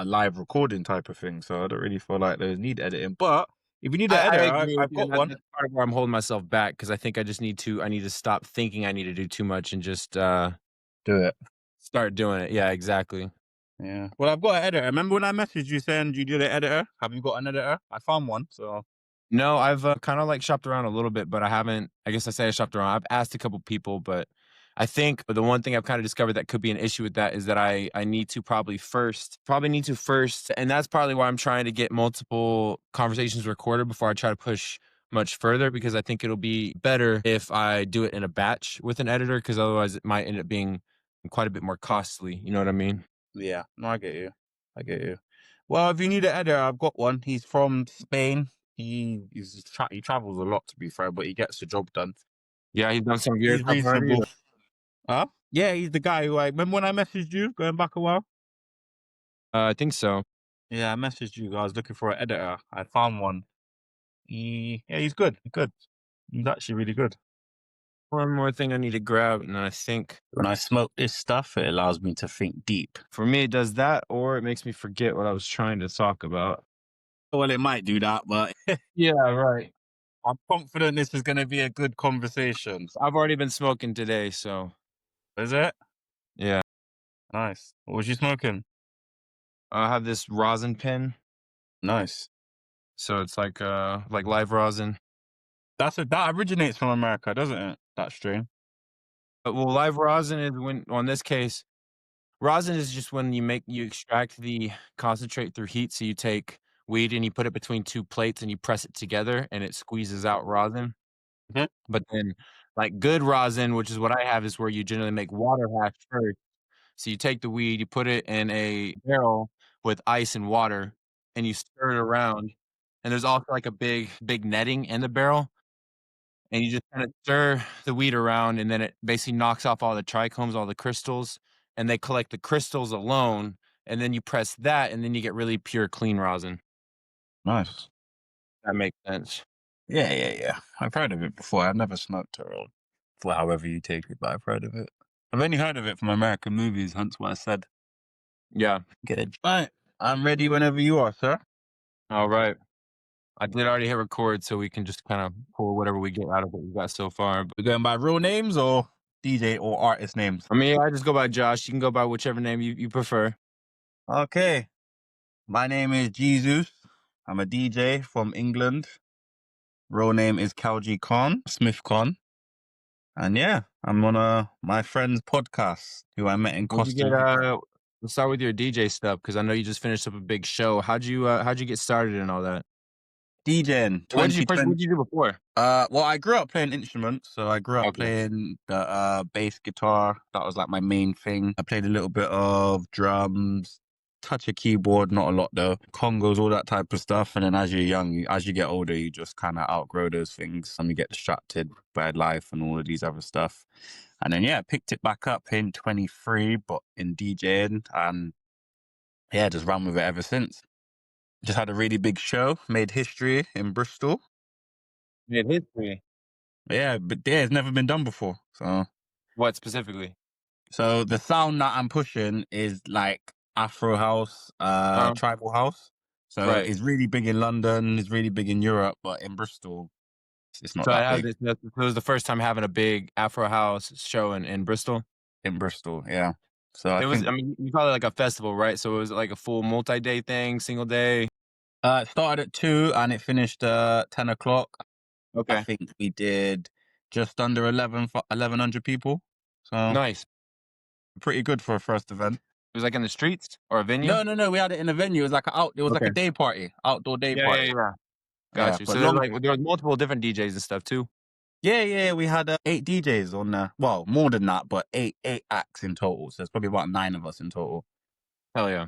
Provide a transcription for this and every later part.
a live recording type of thing, so I don't really feel like there's need editing. But if you need an I editor, agree with I've you, got and one. that's part of where I'm holding myself back because I think I just need to stop thinking I need to do too much and just Do it. start doing it. Yeah, exactly. Yeah. Well, I've got an editor. Remember when I messaged you saying you did an editor? Have you got an editor? I found one. So No, I've kind of like shopped around a little bit, but I haven't. I guess I say I shopped around. I've asked a couple people, but I think the one thing I've kind of discovered that could be an issue with that is that I need to probably need to first, and that's probably why I'm trying to get multiple conversations recorded before I try to push much further because I think it'll be better if I do it in a batch with an editor because otherwise it might end up being quite a bit more costly. You know what I mean? yeah, no, I get you. I get you. Well, if you need an editor, I've got one. He's from Spain. He travels a lot, to be fair, but he gets the job done. Yeah, he's done some weird He's stuff already. reasonable. Huh? Yeah, he's the guy who I remember when I messaged you going back a while. I think so. Yeah, I messaged you. I was looking for an editor. I found one. He's good. He's good. He's actually really good. One more thing I need to grab, and then I think When I smoke this stuff, it allows me to think deep. for me it does that, or it makes me forget what I was trying to talk about. Well, it might do that, but Yeah, right. I'm confident this is going to be a good conversation. I've already been smoking today, so Is it? yeah. Nice. What was you smoking? I have this rosin pen, Nice. so it's like live rosin. That originates from America, doesn't it? That strain. But well, live rosin is when on this case, rosin is just when you extract the concentrate through heat. So you take weed and you put it between two plates and you press it together and it squeezes out rosin. Mhm. But then like good rosin, which is what I have, is where you generally make water hash first. So you take the weed, you put it in a barrel with ice and water, and you stir it around. And there's also like a big netting in the barrel, and you just kinda stir the weed around, and then it basically knocks off all the trichomes, all the crystals, and they collect the crystals alone, and then you press that, and then you get really pure, clean rosin. Nice. That makes sense. Yeah. I've heard of it before. I've never smoked it or for however you take it, but I've heard of it. I've only heard of it from American movies, hence what I said. Yeah. Good. Right. I'm ready whenever you are, sir. Alright. I did already hit record, so we can just kinda pull whatever we get out of what we got so far. We're going by real names or DJ or artist names? I mean, I just go by Josh. You can go by whichever name you prefer. Okay. My name is G ZEUS. I'm a DJ from England. Real name is KLG Khan, Smith Khan. And yeah, I'm on my friend's podcast who I met in Where'd you Costa get, Rica. let's start with your DJ stuff because I know you just finished up a big show. How'd you get started and all that? DJing What did you 2020. do before? Well, I grew up playing instruments, so I grew up Okay. playing the bass guitar. That was like my main thing. I played a little bit of drums, touch a keyboard, not a lot though. Congos, all that type of stuff. And then as you're young, as you get older, you just kind of outgrow those things and you get distracted by life and all of these other stuff. And then yeah, picked it back up in 23, but in DJing, and yeah, just ran with it ever since. Just had a really big show, made history in Bristol. Made history. Yeah, but yeah, it's never been done before. What specifically? So the sound that I'm pushing is like Afro house, Um, tribal house. So right. it's really big in London, it's really big in Europe, but in Bristol, it's not So I that have big. this. It was the first time having a big Afro house show in Bristol. In Bristol, yeah. So I It was. think I mean, you call it like a festival, right? So it was like a full multi-day thing, single day. it started at 2 and it finished 10 o'clock. I Okay. think we did just under 1,100 people. So Nice. pretty good for a first event. It was like in the streets or a venue. No. We had it in a venue. It was like it was like a Okay. day party, outdoor day party. Yeah. Yeah, Got you. but So there was multiple different DJs and stuff too. Yeah. We had 8 DJs on there. Well, more than that, but eight acts in total. So it's probably about 9 of us in total. Hell yeah.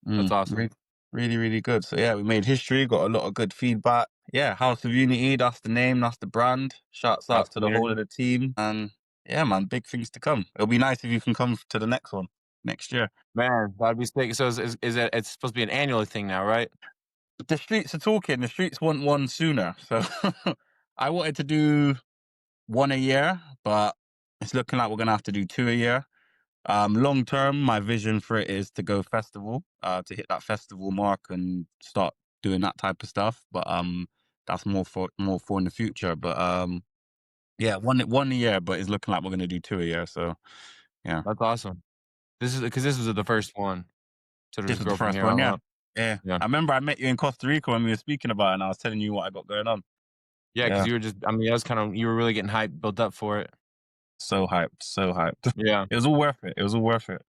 That's awesome. Really good. So yeah, we made history. Got a lot of good feedback. Yeah, House of Unity. That's the name. That's the brand. Shouts out to the whole of the team. And yeah, man, big things to come. It'll be nice if you can come to the next one next year. Man, that'd be sick. So is it? It's supposed to be an annual thing now, right? The streets are talking. The streets want one sooner. So I wanted to do one a year, but it's looking like we're gonna have to do 2 a year. Long term, my vision for it is to go festival, to hit that festival mark and start doing that type of stuff. But that's more for in the future. But yeah, one a year, but it's looking like we're gonna do two a year. So yeah, That's awesome. This is because this was the first one, so to this just was the grow from first here one. on Yeah, up. yeah. Yeah. I remember I met you in Costa Rica when we were speaking about it, and I was telling you what I got going on. Yeah, because Yeah, you were just I mean, that was kinda you were really getting hyped, built up for it. so hyped, so hyped. Yeah. It was all worth it. It was all worth it.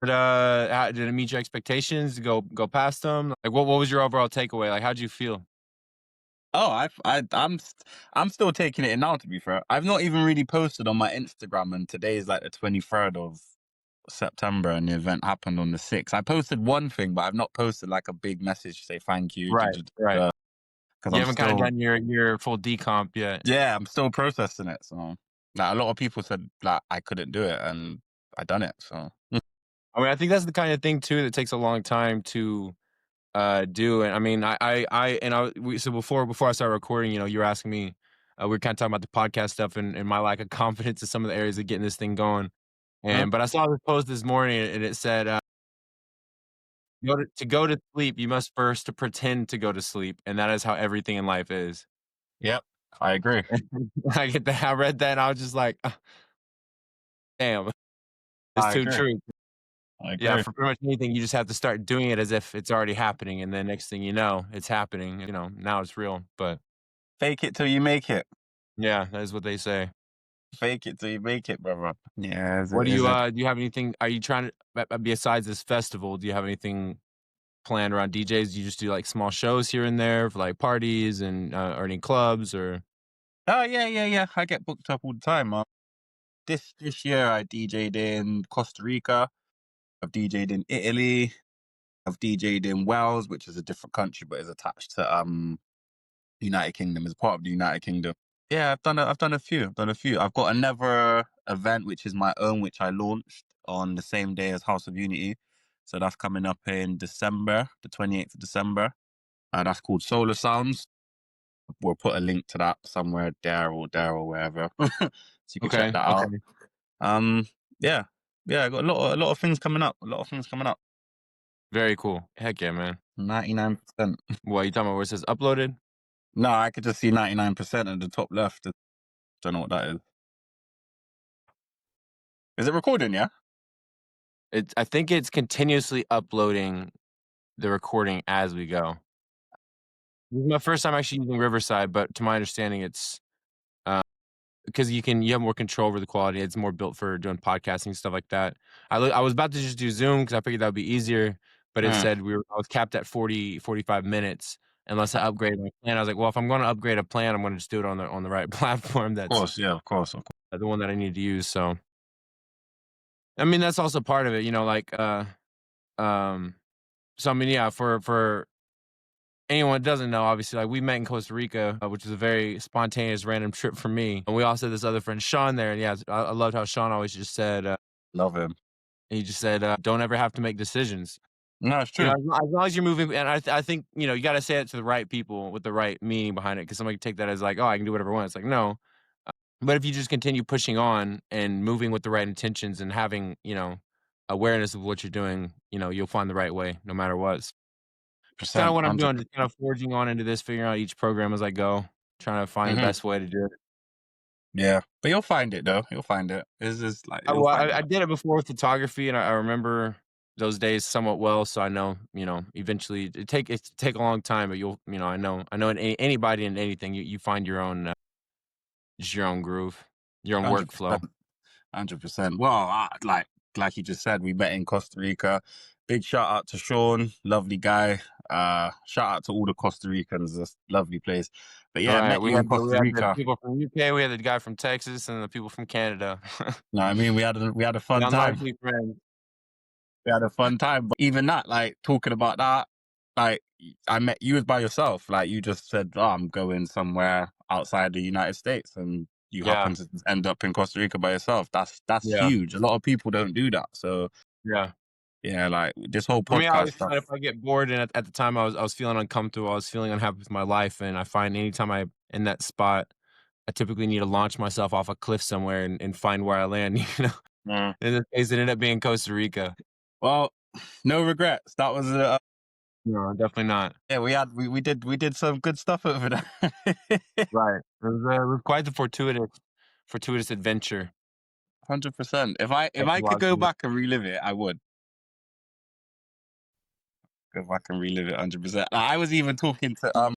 But, how did it meet your expectations? Go past them? Like, what was your overall takeaway? Like, how'd you feel? Oh, I'm still taking it in now. To be fair, I've not even really posted on my Instagram, and today is like the 23rd of September, and the event happened on the 6th. I posted one thing, but I've not posted like a big message to say thank you, Right, right. because You I'm haven't kinda still, done your full decomp yet. yeah, I'm still processing it. So, like, a lot of people said like I couldn't do it, and I done it. So, I mean, I think that's the kind of thing too that takes a long time to, do, and I mean, so before I started recording, you were asking me, we were kinda talking about the podcast stuff and my lack of confidence in some of the areas of getting this thing going, mm, but I saw this post this morning and it said, go to sleep, you must first to pretend to go to sleep, and that is how everything in life is." yep, I agree. I read that and I was just like, damn, it's I too agree. true." I Yeah, agree. for pretty much anything, you just have to start doing it as if it's already happening, and then next thing you know, it's happening, now it's real, but Fake it till you make it. yeah, that is what they say. Fake it till you make it, brother. Yeah, What is it? do you have anything are you trying to besides this festival, do you have anything planned around DJs? Do you just do, like, small shows here and there for, like, parties and, or any clubs or Oh yeah, yeah, yeah. I get booked up all the time. This year I DJ'd in Costa Rica. I've DJ'd in Italy. I've DJ'd in Wales, which is a different country but is attached to United Kingdom, is part of the United Kingdom. Yeah, I've done a few. I've done a few. I've got another event which is my own, which I launched on the same day as House of Unity. So that's coming up in December, the 28th of December. That's called Solar Sounds. We'll put a link to that somewhere there or wherever, so you can check okay, that out. okay, Um, yeah, yeah, I got a lot of things coming up. A lot of things coming up. very cool. Heck yeah, man. 99%. What, you talking about where it says uploaded? No, I could just see 99% at the top left. Don't know what that is. Is it recording? Yeah. I think it's continuously uploading the recording as we go. This is my first time actually using Riverside, but to my understanding, it's, because you have more control over the quality. It's more built for doing podcasting, stuff like that. I was about to just do Zoom because I figured that would be easier, but it Mm, said I was capped at 45 minutes unless I upgrade my plan. I was like, well, if I'm gonna upgrade a plan, I'm gonna just do it on the right platform of that's course, yeah, of course, of course. the one that I need to use. So, I mean, that's also part of it, like, um, so I mean, yeah, for anyone that doesn't know, obviously, like we met in Costa Rica, which is a very spontaneous, random trip for me. And we also had this other friend, Sean, there. And yeah, I loved how Sean always just said, Love him. he just said, don't ever have to make decisions. No, it's true. As long as you're moving, and I think, you got to say it to the right people with the right meaning behind it. Cause somebody can take that as like, oh, I can do whatever I want. It's like, no. But if you just continue pushing on and moving with the right intentions and having, awareness of what you're doing, you'll find the right way no matter what. Kinda Percent, what I'm hundred. doing, just kind of forging on into this, figuring out each program as I go, trying to find the Mm-hmm. best way to do it. Yeah, but you'll find it though. You'll find it. It's just like I you'll well, find I it. did it before with photography, and I remember those days somewhat well, so I know, eventually it take a long time, but I know in anybody and anything, you find your own, just your own groove, your own Hundred workflow. percent. 100%. Well, like you just said, we met in Costa Rica. Big shout out to Sean, lovely guy. Shout out to all the Costa Ricans, it's a lovely place. But yeah, I Right, met you in we Costa had the Rica. people from UK, we had the guy from Texas, and the people from Canada. You know what I mean? We had a The fun time. unlikely friends. We had a fun time. But even that, like talking about that, like I met you was by yourself. Like you just said, oh, I'm going somewhere outside the United States, and you Yeah, happen to end up in Costa Rica by yourself. That's yeah, huge. A lot of people don't do that. So yeah. yeah, like this whole For me, I podcast always stuff. find if I get bored, and at the time I was feeling uncomfortable, I was feeling unhappy with my life, and I find anytime I'm in that spot, I typically need to launch myself off a cliff somewhere and find where I land, you know? Mm. In this case, it ended up being Costa Rica. Well, no regrets. That was No, definitely not. yeah. We did some good stuff over there. Right. It was quite the fortuitous adventure. 100%. If I could go Technologically. back and relive it, I would go back and relive it 100%. I was even talking to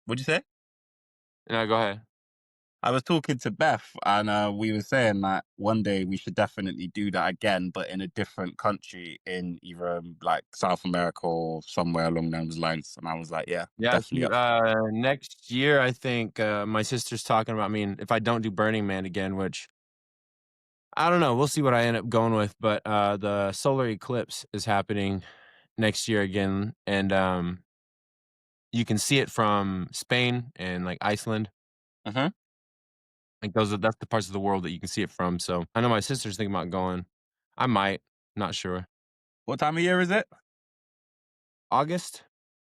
what'd you say? No, go ahead. I was talking to Beth, and we were saying that one day we should definitely do that again, but in a different country, in either like South America or somewhere along those lines. And I was like, yeah, Yeah, definitely up. next year, I think, my sister's talking about, I mean, if I don't do Burning Man again, which I don't know, we'll see what I end up going with, but, the solar eclipse is happening next year again, and, you can see it from Spain and, like, Iceland. Hmm. Like, that's the parts of the world that you can see it from, so I know my sister's thinking about going. I might, not sure. What time of year is it? August?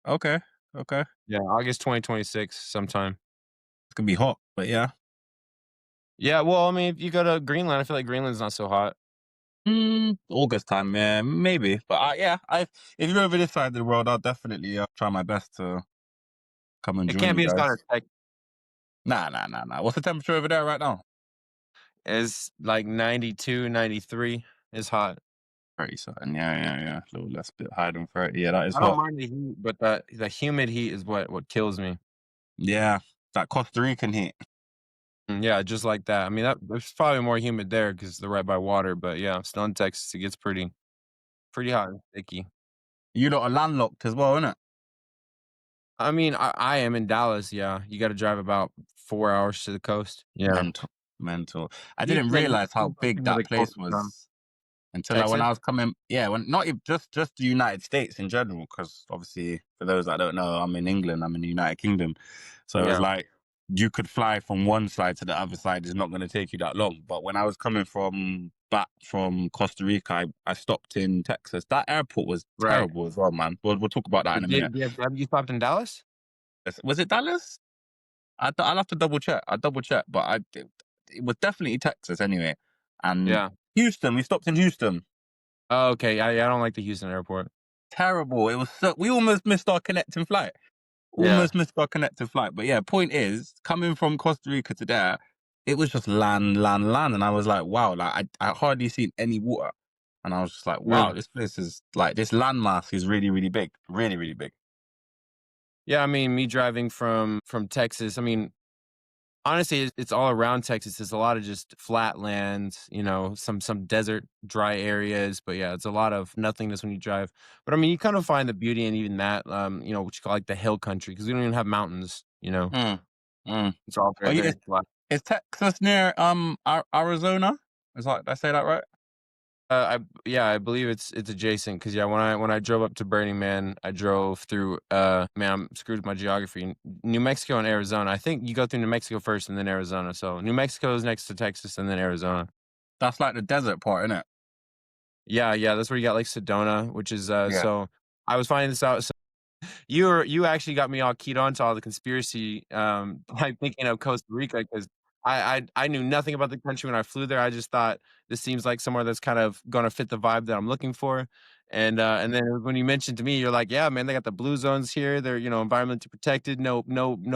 Okay, okay. Yeah, August 2026 sometime. It's gonna be hot, but yeah. Yeah, well, I mean, if you go to Greenland, I feel like Greenland's not so hot. August time, yeah, maybe. But yeah, if you're over this side of the world, I'll definitely try my best to come and It join can't you be as hot guys. as Texas. Nah, nah, nah, nah. What's the temperature over there right now? It's like 92, 93. It's hot. 30 something. Yeah, yeah, yeah. A little less bit higher than 30. Yeah, that is I don't hot. mind the heat, but the humid heat is what kills me. Yeah, that Costa Rican heat. Yeah, just like that. I mean, it's probably more humid there because they're right by water, but yeah, still in Texas, it gets pretty hot and sticky. You lot are landlocked as well, innit? I mean, I am in Dallas, yeah. You gotta drive about 4 hours to the coast. Yeah. Mental, mental. I didn't Houston realize how big where that the coast place is from. was until when Texas? I was coming. Yeah, when not even just the United States in general, because obviously for those that don't know, I'm in England. I'm in the United Kingdom, so it's Yeah, like you could fly from one side to the other side. It's not going to take you that long. But when I was coming from back from Costa Rica, I stopped in Texas. That airport was right. terrible as well, man. We'll talk about that in a minute. Have you stopped in Dallas? Was it Dallas? I'll have to double check. I double check, but it was definitely Texas anyway. And Yeah. Houston, we stopped in Houston. Oh, okay. I don't like the Houston airport. Terrible. It was we almost missed our connecting flight. Yeah. Almost missed our connecting flight. But yeah, point is, coming from Costa Rica to there, it was just land, land, land. And I was like, wow, like I hardly seen any water. And I was just like, Yeah. wow, this place is like this landmass is really, really big. Really, really big. Yeah, I mean, me driving from Texas, I mean, honestly, it's all around Texas. There's a lot of just flat lands, some desert, dry areas, but yeah, it's a lot of nothingness when you drive. But I mean, you kind of find the beauty in even that, what you call like the hill country, because we don't even have mountains. Mm, mm. It's all Oh, very, very flat. is Texas near Arizona? Is like did I say that right? Yeah, I believe it's adjacent because yeah, when I drove up to Burning Man, I drove through. Man, I'm screwed with my geography. New Mexico and Arizona. I think you go through New Mexico first and then Arizona. So New Mexico is next to Texas and then Arizona. That's like the desert part, isn't it? Yeah, yeah, that's where you got like Sedona, which is Yeah. so. I was finding this out. You actually got me all keyed on to all the conspiracy, by thinking of Costa Rica 'cause I knew nothing about the country when I flew there. I just thought this seems like somewhere that's kind of gonna fit the vibe that I'm looking for. And then when you mentioned to me, you're like, "Yeah, man, they got the blue zones here. They're, environmentally protected, no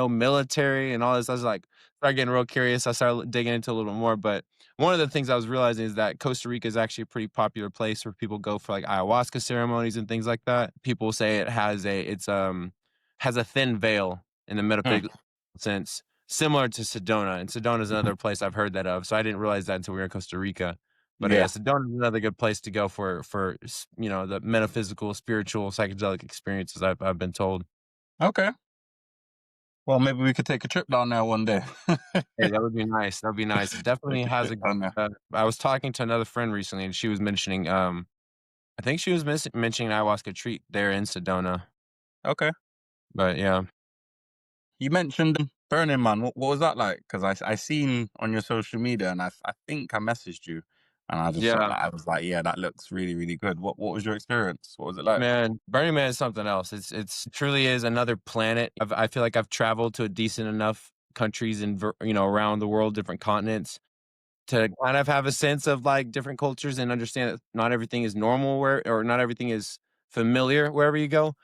military and all this." I was like, started getting real curious. I started digging into a little more, but one of the things I was realizing is that Costa Rica is actually a pretty popular place where people go for like ayahuasca ceremonies and things like that. People say has a thin veil in the Hmm. metaphysical sense, similar to Sedona. And Sedona is another place I've heard that of. So I didn't realize that until we were in Costa Rica. But yeah, Yeah. Sedona is another good place to go for the metaphysical, spiritual, psychedelic experiences I've been told. Okay. Well, maybe we could take a trip down there one day. Hey, that would be nice. That would be nice. It definitely Take a has trip down there. I was talking to another friend recently, and she was mentioning, I think she was mentioning ayahuasca treat there in Sedona. Okay. But yeah. You mentioned Burning Man. What was that like? Because I seen on your social media, and I think I messaged you, and I just Yeah, like I was like, yeah, that looks really, really good. What was your experience? What was it like? man, Burning Man is something else. It's truly is another planet. I feel like I've traveled to a decent enough countries and around the world, different continents. to kind of have a sense of, like, different cultures and understand that not everything is normal where or not everything is familiar wherever you go. Uh-huh.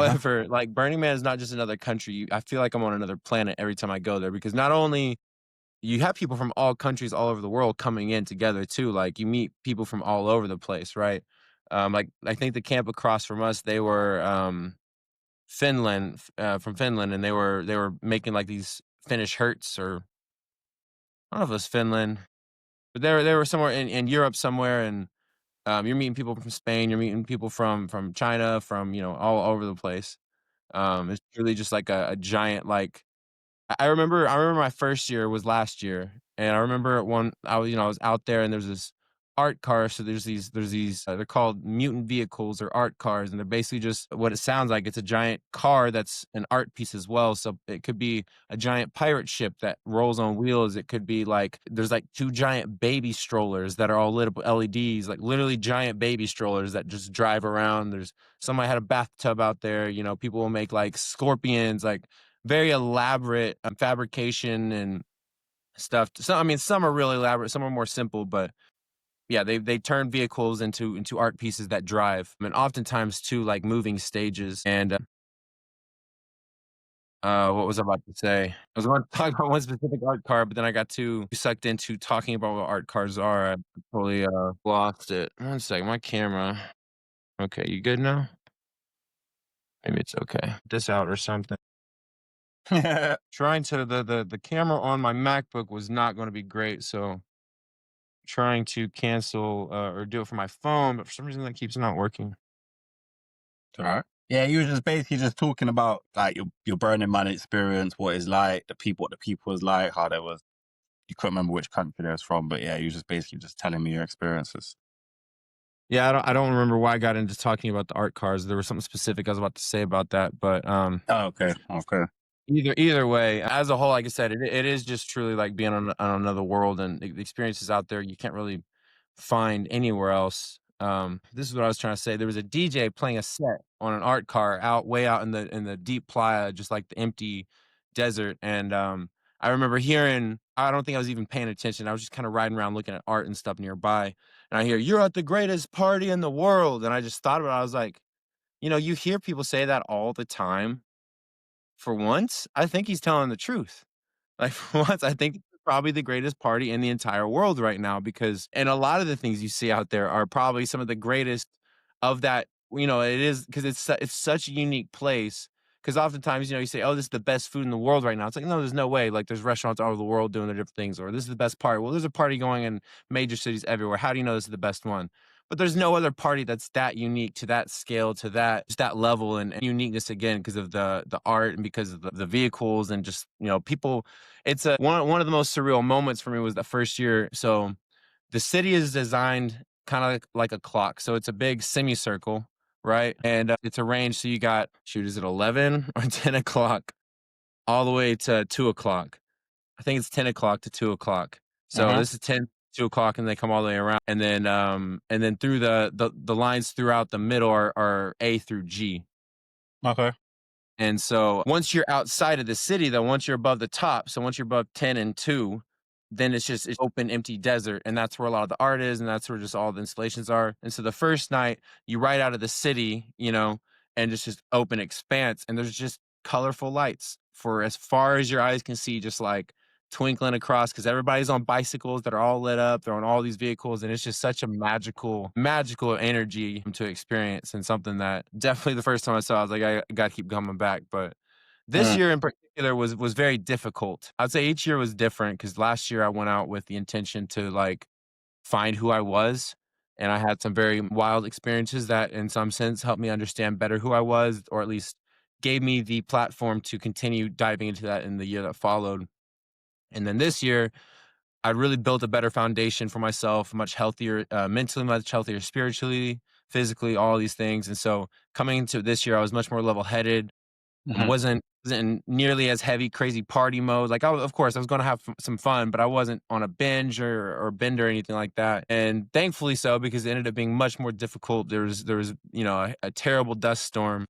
However, like, Burning Man is not just another country. I feel like I'm on another planet every time I go there because not only you have people from all countries all over the world coming in together too, like, you meet people from all over the place, right? Like, I think the camp across from us, they were, from Finland, and they were making, like, these Finnish Hertz or I don't know if it was Finland, but they were somewhere in Europe somewhere, and, you're meeting people from Spain, you're meeting people from China, from, all over the place. It's really just like a giant, like I remember my first year was last year, and I remember one I was out there and there's this art car, so there's these, they're called mutant vehicles or art cars, and they're basically just what it sounds like. It's a giant car that's an art piece as well, so it could be a giant pirate ship that rolls on wheels, it could be like there's, like, 2 giant baby strollers that are all lit up with LEDs, like, literally giant baby strollers that just drive around. There's somebody had a bathtub out there, people will make, like, scorpions, like, very elaborate, fabrication and stuff. I mean, some are really elaborate, some are more simple, but yeah, they turn vehicles into art pieces that drive, and oftentimes too, like, moving stages, and, what was I about to say? I was about to talk about one specific art car, but then I got too sucked into talking about what art cars are. I totally, lost it. One second, my camera. Okay, you good now? Maybe it's okay. This out or something. Trying to the camera on my MacBook was not gonna be great, so trying to cancel, or do it from my phone, but for some reason that keeps not working. Alright. Yeah, you were just basically just talking about like your Burning Man experience, what it's like, what the people was like, how there was you couldn't remember which country they was from, but yeah, you just basically just telling me your experiences. Yeah, I don't remember why I got into talking about the art cars. There was something specific I was about to say about that, but, Oh, okay, okay. either way, as a whole, like I said, it is just truly like being on another world, and the experiences out there you can't really find anywhere else. This is what I was trying to say. There was a DJ playing a set on an art car out way out in the deep playa, just like the empty desert. And I remember hearing. I don't think I was even paying attention. I was just kind of riding around looking at art and stuff nearby, and I hear you're at the greatest party in the world, and I just thought about it. I was like, you hear people say that all the time. For once, I think he's telling the truth. Like, for once, I think it's probably the greatest party in the entire world right now because and a lot of the things you see out there are probably some of the greatest of that, it is because it's such a unique place. Because oftentimes, you say, "Oh, this is the best food in the world right now." It's like, no, there's no way. Like, there's restaurants all over the world doing their different things, or this is the best party. Well, there's a party going in major cities everywhere. How do you know this is the best one? But there's no other party that's that unique to that scale, to that just that level and uniqueness again because of the art and because of the vehicles and just people. It's a one of the most surreal moments for me was the first year. So the city is designed kind of like a clock. So it's a big semicircle, right? And it's arranged so you got shoot, is it 11 or 10 o'clock all the way to 2 o'clock? I think it's 10 o'clock to 2 o'clock. So Uh-huh. this is 10, 2 o'clock, and they come all the way around, and then through the lines throughout the middle are A through G. Okay. And so once you're outside of the city, though, once you're above the top, so once you're above 10 and 2, then it's open, empty desert. And that's where a lot of the art is, and that's where just all the installations are. And so the first night, you ride out of the city, and just open expanse, and there's just colorful lights for as far as your eyes can see, just like twinkling across because everybody's on bicycles that are all lit up. They're on all these vehicles, and it's just such a magical energy to experience, and something that definitely the first time I saw, I was like, I got to keep coming back. But this Mm. year in particular was very difficult. I'd say each year was different because last year I went out with the intention to like find who I was. And I had some very wild experiences that, in some sense, helped me understand better who I was, or at least gave me the platform to continue diving into that in the year that followed. And then this year, I really built a better foundation for myself, much healthier mentally, much healthier spiritually, physically, all these things. And so coming into this year, I was much more level headed. Mhm. Wasn't in nearly as heavy, crazy party mode. Like, of course, I was going to have some fun, but I wasn't on a binge or bend or anything like that. And thankfully so, because it ended up being much more difficult. There was a terrible dust storm.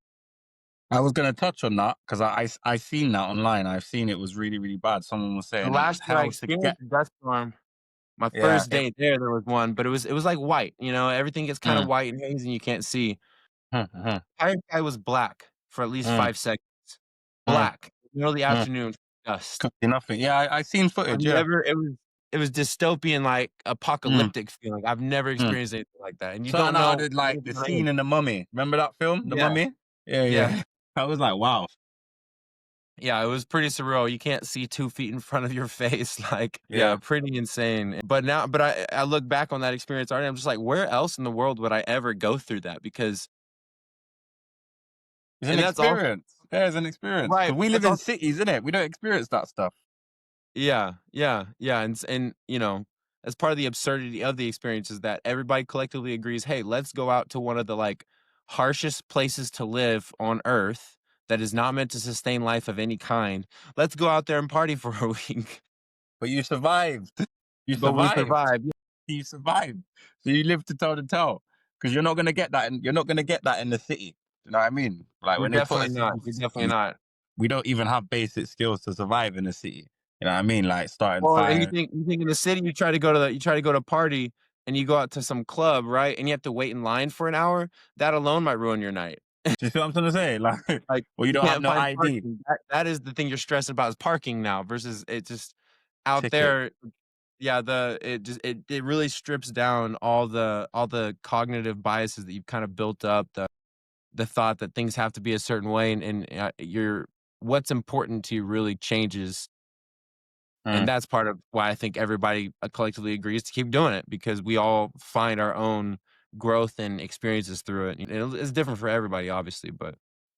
I was gonna touch on that because I seen that online. I've seen it was really, really bad. Someone was The saying it was last year I hell to get. experienced a dust storm. My Yeah. first day there was one, but it was like white, everything gets kinda Mm, white and hazy and you can't see. mm, Entire sky was black for at least mm, 5 seconds. mm, Black, middle of the mm. afternoon, dust. Nothing. Yeah, I seen I've footage. Yeah. never it was dystopian, like, Mm, apocalyptic feeling. I've never mm. experienced anything like that, and you Something don't out know of like anything the on Earth. scene in The Mummy. Remember that film, The Yeah, Mummy? Yeah, yeah, yeah. I was like, wow. yeah, it was pretty surreal. You can't see 2 feet in front of your face, like, yeah, Yeah. pretty insane. But I look back on that experience already, I'm just like, where else in the world would I ever go through that? Because It's an and that's also experience. Yeah, it's an experience. right, Because we that's live in also cities, innit? We don't experience that stuff. yeah, yeah, yeah, and as part of the absurdity of the experience is that everybody collectively agrees, "Hey, let's go out to one of the, like, harshest places to live on Earth that is not meant to sustain life of any kind. Let's go out there and party for a week." But you survived. You But we survived. survived. You survived. So you live to tell the tale. Because you're not gonna get that in the city. You know what I mean? Like You're when they put definitely us in not, these you're definitely cities, not. we don't even have basic skills to survive in the city. You know what I mean? Like starting Well, and fire. you think in the city, you try to go to a party, and you go out to some club, right, and you have to wait in line for an hour, that alone might ruin your night. Do you see what I'm trying to say? Like, Like, well, you you don't have can't no find ID parking. That is the thing you're stressing about is parking now versus it just out ticket. there, yeah, it really strips down all the cognitive biases that you've kinda built up, the thought that things have to be a certain way and your what's important to you really changes, and Mm, that's part of why I think everybody, collectively agrees to keep doing it because we all find our own growth and experiences through it, it's different for everybody, obviously, but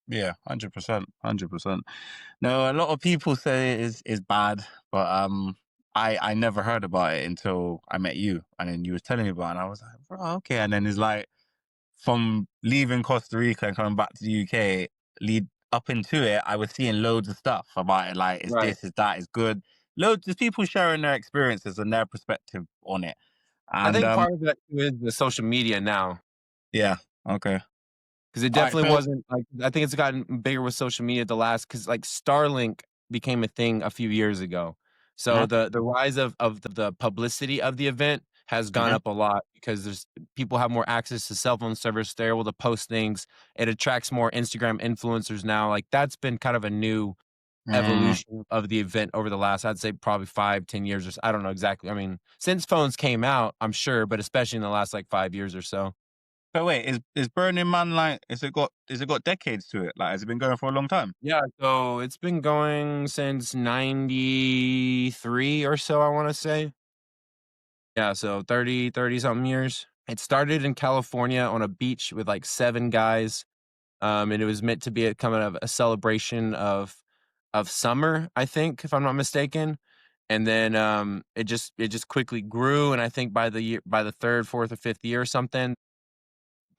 yeah, 100%, 100%. No, a lot of people say it is bad, but I never heard about it until I met you, and then you was telling me about it, and I was like, bro, okay. And then it's like from leaving Costa Rica and coming back to the UK, lead up into it, I was seeing loads of stuff about it, like it's right. this, it's that, it's good. Loads of people sharing their experiences and their perspective on it, I and think part of that too is the social media now. yeah, okay, 'Cause it all right, definitely so wasn't like I think it's gotten bigger with social media the last 'cause, like, Starlink became a thing a few years ago. So uh the rise of the publicity of the event has gone mhm, up a lot because there's people have more access to cell phone service, they're able to post things, it attracts more Instagram influencers now, like, that's been kind of a new mm. evolution of the event over the last, I'd say, probably 5, 10 years or I don't know exactly, I mean, since phones came out, I'm sure, but especially in the last, like, 5 years or so. So wait, is Burning Man like? Is it got decades to it? Like, has it been going for a long time? Yeah, so it's been going since '93 or so, I wanna say. Yeah, so 30 something years. It started in California on a beach with, like, 7 guys, and it was meant to be a kind of a celebration of summer, I think, if I'm not mistaken, and then, it just quickly grew, and I think by the 3rd, 4th, or 5th year or something,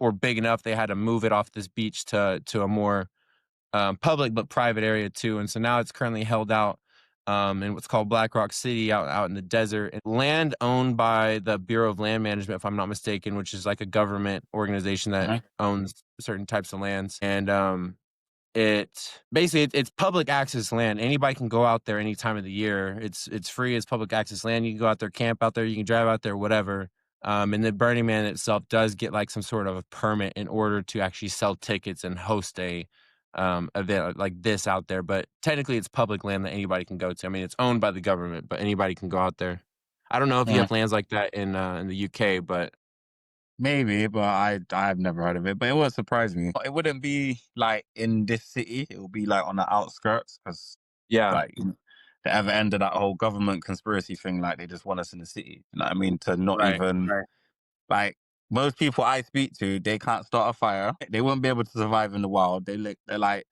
or big enough, they had to move it off this beach to a more public but private area too. And so now it's currently held out in what's called Black Rock City out in the desert. And land owned by the Bureau of Land Management, if I'm not mistaken, which is like a government organization that Mhm. owns certain types of lands. And it basically it's public access land. Anybody can go out there any time of the year. It's free. It's public access land. You can go out there, camp out there. You can drive out there, whatever. And the Burning Man itself does get like some sort of a permit in order to actually sell tickets and host a event like this out there. But technically, it's public land that anybody can go to. I mean, it's owned by the government, but anybody can go out there. I don't know if you Mm. have lands like that in the UK, but Maybe, but I've never heard of it. But it would surprise me. It wouldn't be like in this city. It would be like on the outskirts because yeah, like the ever end of that whole government conspiracy thing. Like they just want us in the city. You know what I mean? To not right, even right, like most people I speak to, they can't start a fire. They won't be able to survive in the wild. They're like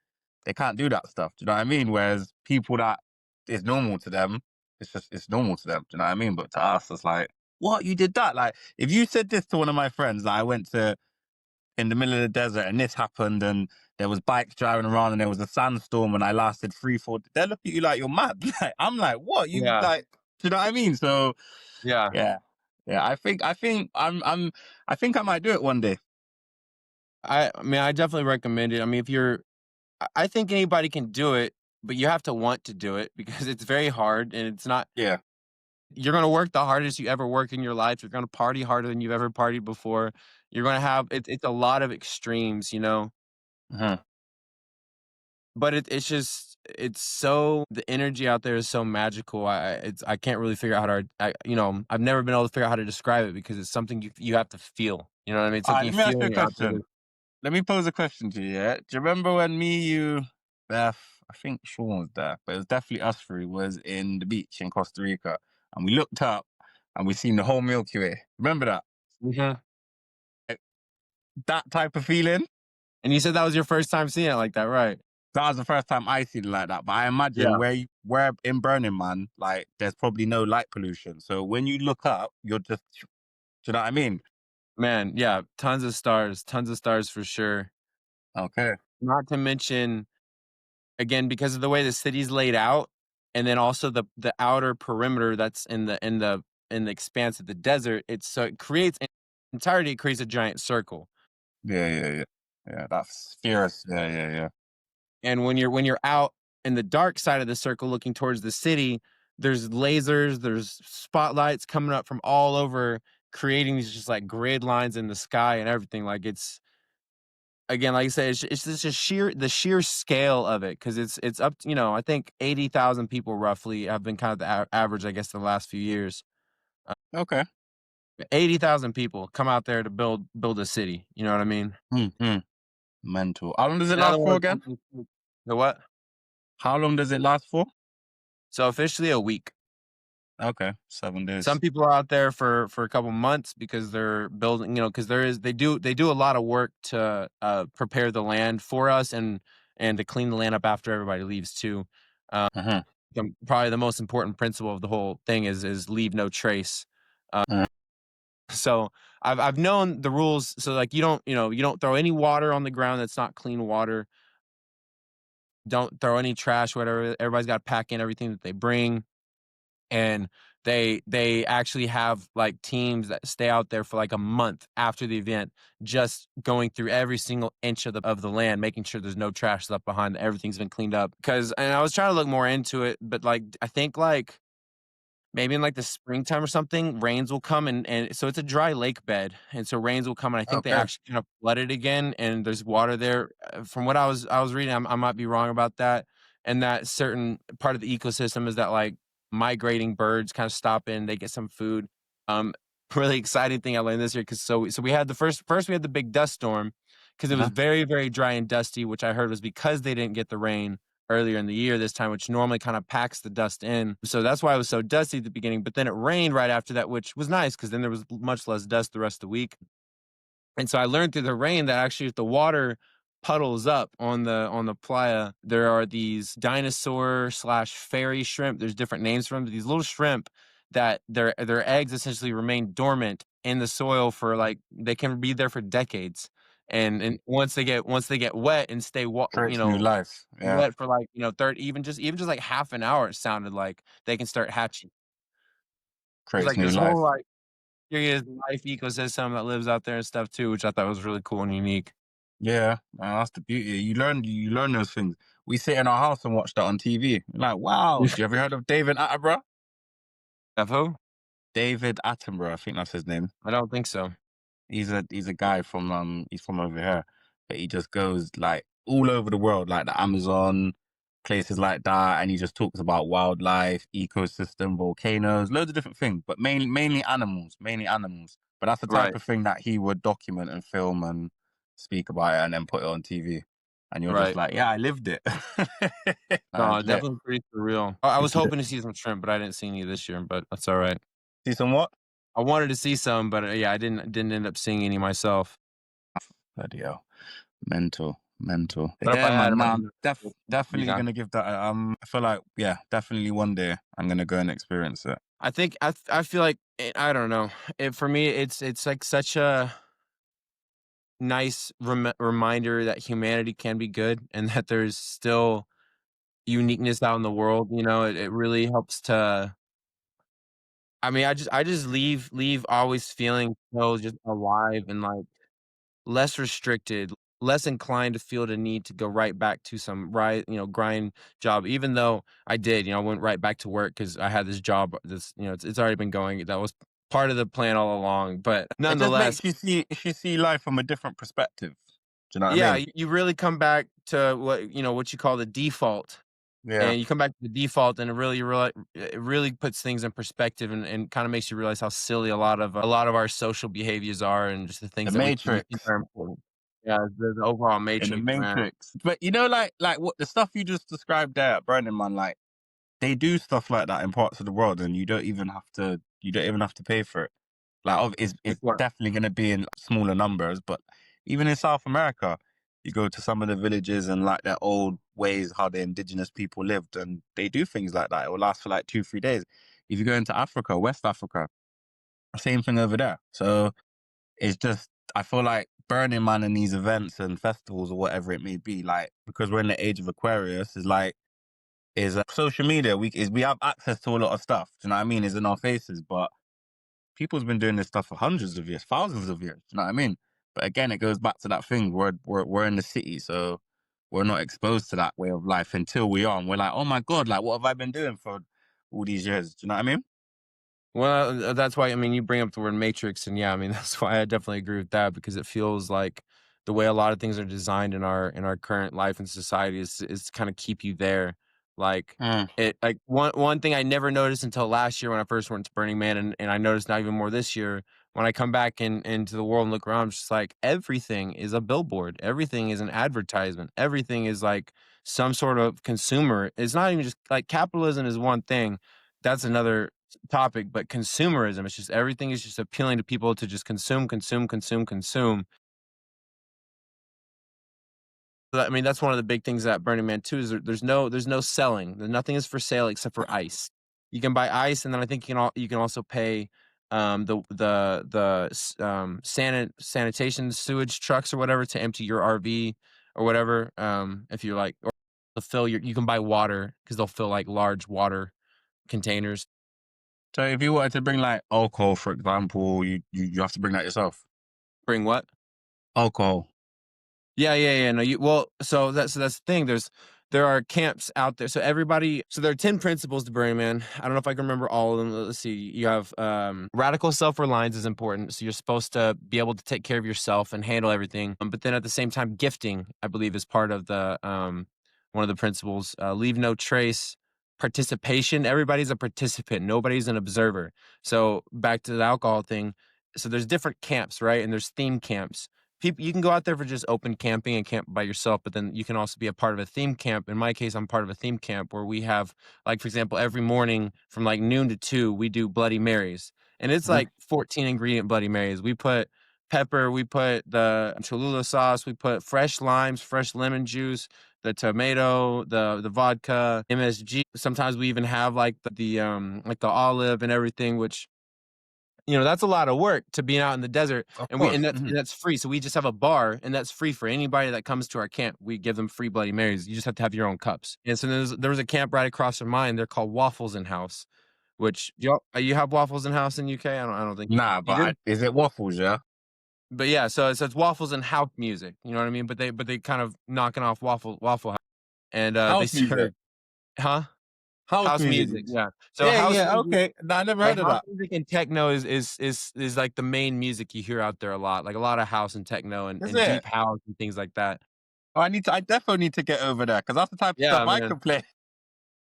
they can't do that stuff. Do you know what I mean? Whereas people that is normal to them, it's normal to them. Do you know what I mean? But to us, it's like, what, you did that? Like if you said this to one of my friends that I went to in the middle of the desert and this happened and there was bikes driving around and there was a sandstorm and I lasted 3, 4, they look at you like you're mad. Like, I'm like, what? You yeah, like, do you know what I mean? So yeah. yeah, yeah. I think I might do it one day. I mean, I definitely recommend it. I mean, if you're I think anybody can do it, but you have to want to do it because it's very hard and it's not Yeah. You're gonna work the hardest you ever work in your life. You're gonna party harder than you've ever partied before. You're gonna have it's a lot of extremes, you know? Uh-huh. But it's just it's so the energy out there is so magical. I can't really figure out how to I've never been able to figure out how to describe it because it's something you have to feel. You know what I mean? It's All right, something you let me ask feel you a when you're out there. question. Let me pose a question to you. Yeah, do you remember when me, you, Beth, I think Sean was there, but it was definitely us three, was in the beach in Costa Rica, and we looked up and we seen the whole Milky Way. Remember that? Mhm. Eh, That type of feeling. And you said that was your first time seeing it like that, right? That was the first time I seen it like that. But I imagine Yeah. where in Burning Man, like there's probably no light pollution. So when you look up, you're just, do you know what I mean? Man, yeah, tons of stars for sure. Okay. Not to mention, again, because of the way the city's laid out, and then also the outer perimeter that's in the expanse of the desert, it's so it creates in entirety, it creates a giant circle. Yeah, yeah, yeah. Yeah, that's fierce. Yeah, yeah, yeah. And when you're out in the dark side of the circle looking towards the city, there's lasers, there's spotlights coming up from all over, creating these just like grid lines in the sky and everything. Like it's again, like I said, it's just a sheer the sheer scale of it because it's up. I think 80,000 people roughly have been kind of the average, I guess, the last few years. Uh, Okay. 80,000 people come out there to build a city. You know what I mean? Hmm. Mental. How long does it In other last for words, again? the what? How long does it last for? So officially a week. Okay, 7 Some days. people are out there for a couple months because they're building, because they do a lot of work to prepare the land for us and to clean the land up after everybody leaves too. Uh, Uh-huh. Probably the most important principle of the whole thing is leave no trace. Uh, Uh, so I've known the rules. So like you don't throw any water on the ground that's not clean water. Don't throw any trash, whatever. Everybody's got to pack in everything that they bring. And they actually have like teams that stay out there for like a month after the event, just going through every single inch of the land, making sure there's no trash left behind, that everything's been cleaned up. Because and I was trying to look more into it, but like I think like maybe in like the springtime or something, rains will come and so it's a dry lake bed, and so rains will come, and I think they okay. actually kind of flood it again, and there's water there. From what I was reading, I might be wrong about that, and that certain part of the ecosystem is that like migrating birds kind of stop in, they get some food. Um, Really exciting thing I learned this year because so we had the first we had the big dust storm because it was Uh-huh. very dry and dusty, which I heard was because they didn't get the rain earlier in the year this time, which normally kind of packs the dust in. So that's why it was so dusty at the beginning. But then it rained right after that, which was nice because then there was much less dust the rest of the week. And so I learned through the rain that actually if the water puddles up on the playa, there are these dinosaur slash fairy shrimp. There's different names for them. These little shrimp that their eggs essentially remain dormant in the soil for like they can be there for decades. And once they get wet and stay Creates new life. Yeah. wet for like 30 even just like half an hour, it sounded like they can start hatching. There's Creates like new this whole life. like curious life ecosystem that lives out there and stuff too, which I thought was really cool and unique. Yeah, man, that's the beauty. You learn those things. We sit in our house and watch that on TV. Like, wow. Do you ever heard of David Attenborough? FO? David Attenborough, I think that's his name. I don't think so. He's a guy from he's from over here, but he just goes like all over the world, like the Amazon, places like that, and he just talks about wildlife, ecosystem, volcanoes, loads of different things, but mainly animals. But that's the type Right, of thing that he would document and film and speak about it, and then put it on TV. And you're just right. like, yeah, I lived it. No, Lit. definitely pretty surreal. I was It's lit. hoping to see some shrimp, but I didn't see any this year, but that's alright. See some what? I wanted to see some, but, yeah, I didn't end up seeing any myself. Bloody hell. Mental, mental. But if Yeah, I had man. 'em, Nah, I'd I'm definitely yeah. gonna give that. I feel like yeah, definitely one day I'm gonna go and experience it. I think I feel like I don't know. For me, it's like such a nice reminder that humanity can be good and that there's still uniqueness out in the world, it really helps to I mean, I just leave always feeling so just alive and, like, less restricted. less inclined to feel the need to go right back to some grind job. Even though I did, I went right back to work because I had this job. It's already been going. That was part of the plan all along. But It just nonetheless, makes you see life from a different perspective. Do you know what I yeah, mean? you really come back to what you call the default, Yeah. and you come back to the default, and it really puts things in perspective, and kind of makes you realize how silly a lot of our social behaviors are, and just the The things that we think Matrix. are important. Yeah, the overall In the matrix, man. Matrix. But like what the stuff you just described there at Burning Man, like they do stuff like that in parts of the world, and you don't even have to pay for it. Like, Like it's what? definitely going to be in smaller numbers, but even in South America, you go to some of the villages and like their old ways, how the indigenous people lived, and they do things like that. It will last for like 2, 3 days. If you go into Africa, West Africa, same thing over there. So it's just, I feel like Burning Man and these events and festivals or whatever it may be, like, because we're in the age of Aquarius, is social media. We have access to a lot of stuff. Do you know what I mean? It's in our faces, but people's been doing this stuff for hundreds of years, thousands of years. Do you know what I mean? But again, it goes back to that thing. We're in the city, so we're not exposed to that way of life until we are. And we're like, oh my god, like what have I been doing for all these years? Do you know what I mean? Well, that's why, I mean, you bring up the word matrix, and yeah, I mean, that's why I definitely agree with that, because it feels like the way a lot of things are designed in our current life and society is to kind of keep you there. Like Mm. one thing I never noticed until last year when I first went to Burning Man, and I noticed now even more this year when I come back into the world and look around. I'm just like, everything is a billboard, everything is an advertisement, everything is like some sort of consumer. It's not even just like capitalism is one thing. That's another topic, but consumerism, it's just everything is just appealing to people to just consume, consume, consume, consume. I mean, that's one of the big things at Burning Man too, is there's no selling. Nothing is for sale except for ice. You can buy ice, and then I think you can also pay sanitation sewage trucks or whatever to empty your RV or whatever. If you're like, or to fill you can buy water because they'll fill like large water containers. So if you wanted to bring like alcohol, for example, you have to bring that yourself. Bring what? Alcohol. Yeah, yeah, yeah. No, so that's the thing. There are camps out there. So there are 10 principles to Burning Man. I don't know if I can remember all of them. Let's see. You have radical self-reliance is important. So you're supposed to be able to take care of yourself and handle everything. But then at the same time, gifting, I believe, is part of the one of the principles. Leave no trace. Participation. Everybody's a participant. Nobody's an observer. So back to the alcohol thing. So there's different camps, right? And there's theme camps. People, you can go out there for just open camping and camp by yourself, but then you can also be a part of a theme camp. In my case, I'm part of a theme camp where we have, like, for example, every morning from like noon to 2, we do Bloody Marys, and it's Mhm. like 14 ingredient Bloody Marys. We put pepper, we put the Cholula sauce, we put fresh limes, fresh lemon juice, the tomato, the vodka, MSG. Sometimes we even have like the olive and everything, which, that's a lot of work to be out in the desert, Of and we course. and that's free. So we just have a bar, and that's free for anybody that comes to our camp. We give them free Bloody Marys. You just have to have your own cups. And so there was a camp right across from mine. They're called Waffles in House, which you have Waffles in House in UK? I don't think Nah, you but do. is it waffles? Yeah. But yeah, so it's Waffles and House music. You know what I mean? But they kind of knocking off Waffle House, and they House serve, music. huh? House House music. music, yeah. So Yeah, house yeah. music Okay. Nah, I never Like, heard of house that. music and techno is like the main music you hear out there a lot, like a lot of house and techno and Is and it? deep house and things like that. Oh, I definitely need to get over there because that's the type of stuff Yeah, I man. can play.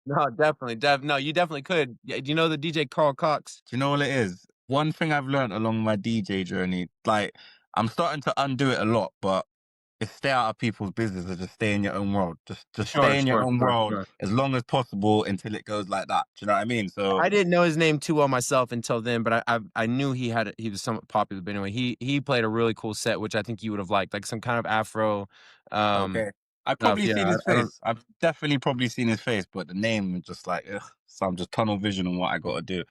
No, definitely, no, you definitely could. Yeah, do you know the DJ Carl Cox? Do you know what it is? One thing I've learned along my DJ journey, like I'm starting to undo it a lot, but it's stay out of people's business and just stay in your own world. Just Sure, stay in your sure, own sure, world sure. as long as possible until it goes like that. Do you know what I mean? So I didn't know his name too well myself until then, but I knew he was somewhat popular. But anyway, he played a really cool set, which I think you would have liked, like some kind of Afro okay. I've stuff. probably Yeah, seen his I don't. face. I've definitely probably seen his face, but the name is just like, ugh. So I'm just tunnel vision on what I gotta do.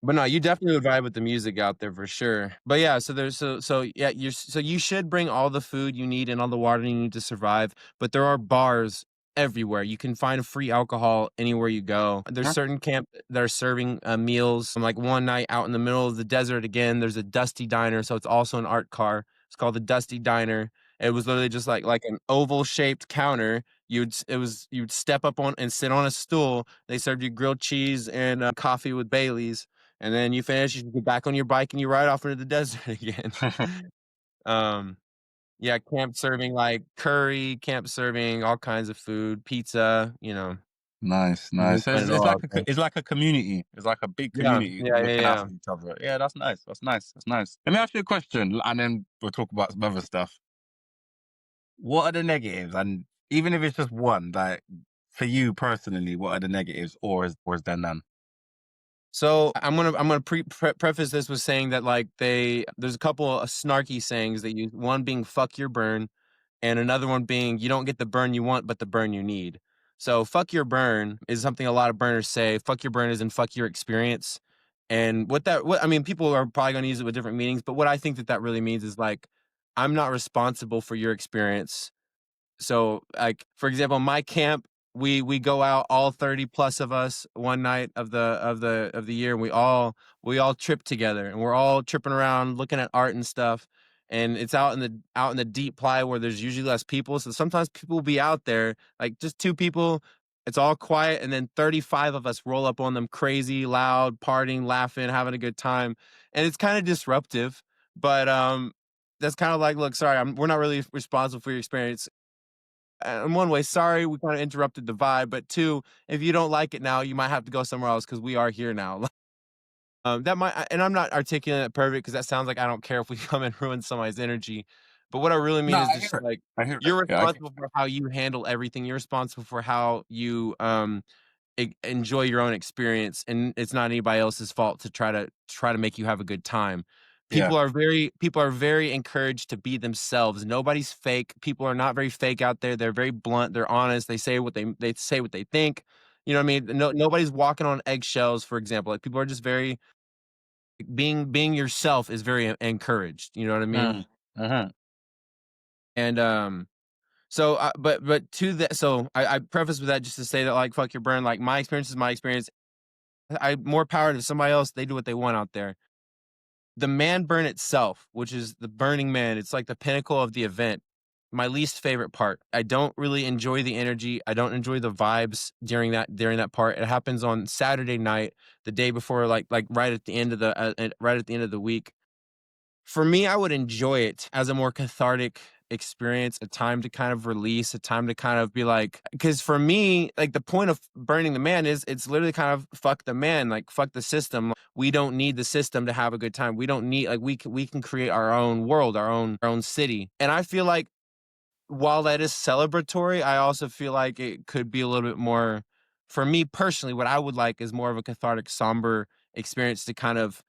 But no, you definitely would vibe with the music out there for sure. But yeah, so yeah, you should bring all the food you need and all the water you need to survive. But there are bars everywhere. You can find free alcohol anywhere you go. There's Huh? certain camp that are serving meals. Like one night out in the middle of the desert again, there's a Dusty Diner, so it's also an art car. It's called the Dusty Diner, It was literally just like an oval shaped counter. You'd step up on and sit on a stool. They served you grilled cheese and coffee with Baileys, and then you finish. You get back on your bike and you ride off into the desert again. um, yeah, camp serving like curry, camp serving all kinds of food, pizza. Nice, And we nice. So went it's, it it's all like out there. it's like a community. It's like a big Yeah, community yeah, yeah, looking yeah. after each other. Yeah, that's nice. That's nice. That's nice. Let me ask you a question, and then we'll talk about some other stuff. What are the negatives? And even if it's just one, like for you personally, what are the negatives, or is there none? So I'm gonna preface this with saying that like there's a couple of snarky sayings that use one being "fuck your burn" and another one being "you don't get the burn you want, but the burn you need." So "fuck your burn" is something a lot of burners say. "Fuck your burn" is in "fuck your experience," and what I mean, people are probably gonna use it with different meanings, but what I think that really means is like I'm not responsible for your experience. So, like, for example, my camp, we go out, all 30 plus of us, one night of the year, and we all trip together, and we're all tripping around looking at art and stuff. And it's out in the deep ply where there's usually less people. So sometimes people will be out there, like just two people, it's all quiet, and then 35 of us roll up on them crazy, loud, partying, laughing, having a good time. And it's kind of disruptive, but that's kind of like, look, sorry, we're not really responsible for your experience. In one way, sorry, we kind of interrupted the vibe, but two, if you don't like it now, you might have to go somewhere else because we are here now. That might, and I'm not articulating it perfect because that sounds like I don't care if we come and ruin somebody's energy. But what I really No, mean is I just hear it. like I hear it. you're Yeah, I get responsible for how you handle everything. You're responsible for how you enjoy your own experience, and it's not anybody else's fault to try to make you have a good time. yeah. People are very encouraged to be themselves. Nobody's fake. People are not very fake out there. They're very blunt. They're honest. They say what they think. You know what I mean? Nobody's walking on eggshells, for example. Like people are just very being yourself is very encouraged. You know what I mean? Mm. Uh-huh. And but to that, so I preface with that just to say that like fuck your burn. Like my experience is my experience. I more power to somebody else. They do what they want out there. The man burn itself, which is the Burning Man, it's like the pinnacle of the event. My least favorite part. I don't really enjoy the energy. I don't enjoy the vibes during that part. It happens on Saturday night, the day before, like right at the end of the week. For me, I would enjoy it as a more cathartic experience, a time to kind of release, a time to kind of be like, because for me, like the point of burning the man is it's literally kind of fuck the man, like fuck the system. We don't need the system to have a good time. We don't need like we can create our own world, our own city. And I feel like while that is celebratory, I also feel like it could be a little bit more. For me personally, what I would like is more of a cathartic, somber experience to kind of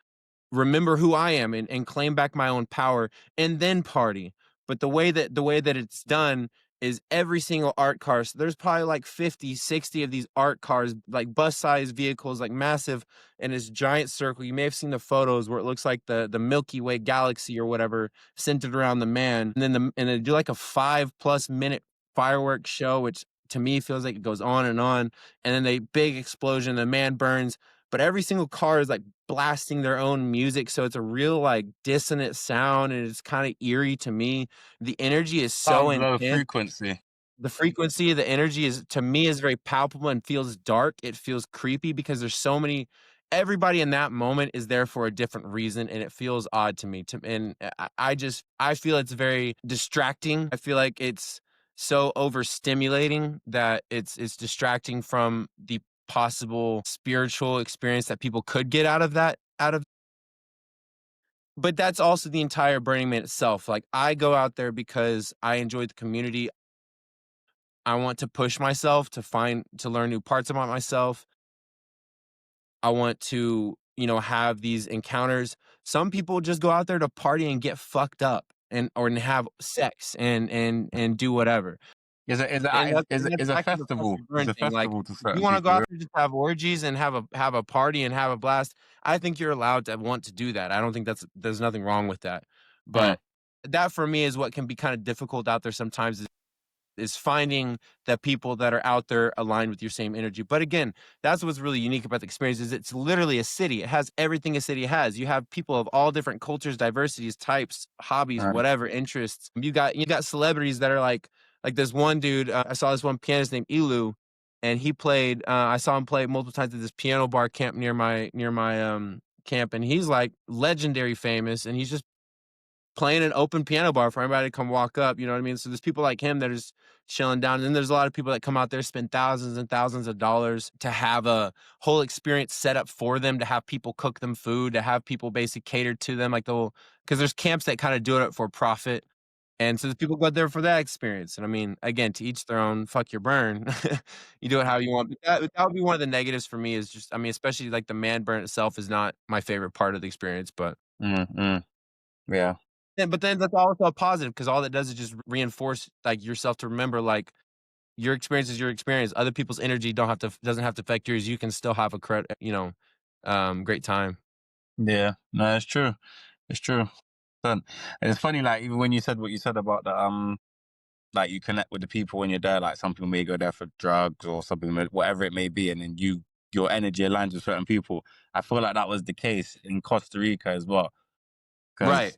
remember who I am and claim back my own power and then party. But the way that it's done is every single art car. So there's probably like 50, 60 of these art cars, like bus sized vehicles, like massive in this giant circle. You may have seen the photos where it looks like the Milky Way galaxy or whatever centered around the man. And then they do like a 5+ minute fireworks show, which to me feels like it goes on and on. And then they big explosion, the man burns, but every single car is like blasting their own music, so it's a real like dissonant sound, and it's kind of eerie to me. The energy is so Sounds low intense. frequency. The frequency of the energy is to me is very palpable and feels dark. It feels creepy because there's so many. Everybody in that moment is there for a different reason, and it feels odd to me. And I feel it's very distracting. I feel like it's so overstimulating that it's distracting from the possible spiritual experience that people could get out of. But that's also the entire Burning Man itself. Like I go out there because I enjoy the community. I want to push myself to learn new parts about myself. I want to, have these encounters. Some people just go out there to party and get fucked up and have sex and do whatever. Is a is And a that's is a, and that's is a back to the fuck festival. your It's burn a thing. Like, festival to if you certain wanna go people. out there just have orgies and have a party and have a blast, I think you're allowed to want to do that. I don't think there's nothing wrong with that. Mm. But that for me is what can be kinda difficult out there sometimes. is finding the people that are out there aligned with your same energy. But again, that's what's really unique about the experience is it's literally a city. It has everything a city has. You have people of all different cultures, diversities, types, hobbies, Right. whatever interests. You got celebrities that are like this one dude. I saw this one pianist named Ilu, and he played. I saw him play multiple times at this piano bar camp near my camp, and he's like legendary famous, and he's just playing an open piano bar for everybody to come walk up, you know what I mean? So there's people like him that are just chilling down. And then there's a lot of people that come out there, spend thousands and thousands of dollars to have a whole experience set up for them, to have people cook them food, to have people basically cater to them. Like because there's camps that kind of do it for profit. And so the people go out there for that experience. And I mean, again, to each their own, fuck your burn. You do it how you want. But that would be one of the negatives for me is just, I mean, especially like the man burn itself is not my favorite part of the experience, but Mm, yeah. but then that's also a positive because all that does is just reinforce like yourself to remember like your experience is your experience. Other people's energy doesn't have to affect yours. You can still have great time. Yeah. No, it's true. It's true. And it's funny, like even when you said what you said about the like you connect with the people when you're there. Like some people may go there for drugs or something, whatever it may be, and then your energy aligns with certain people. I feel like that was the case in Costa Rica as well, Right. because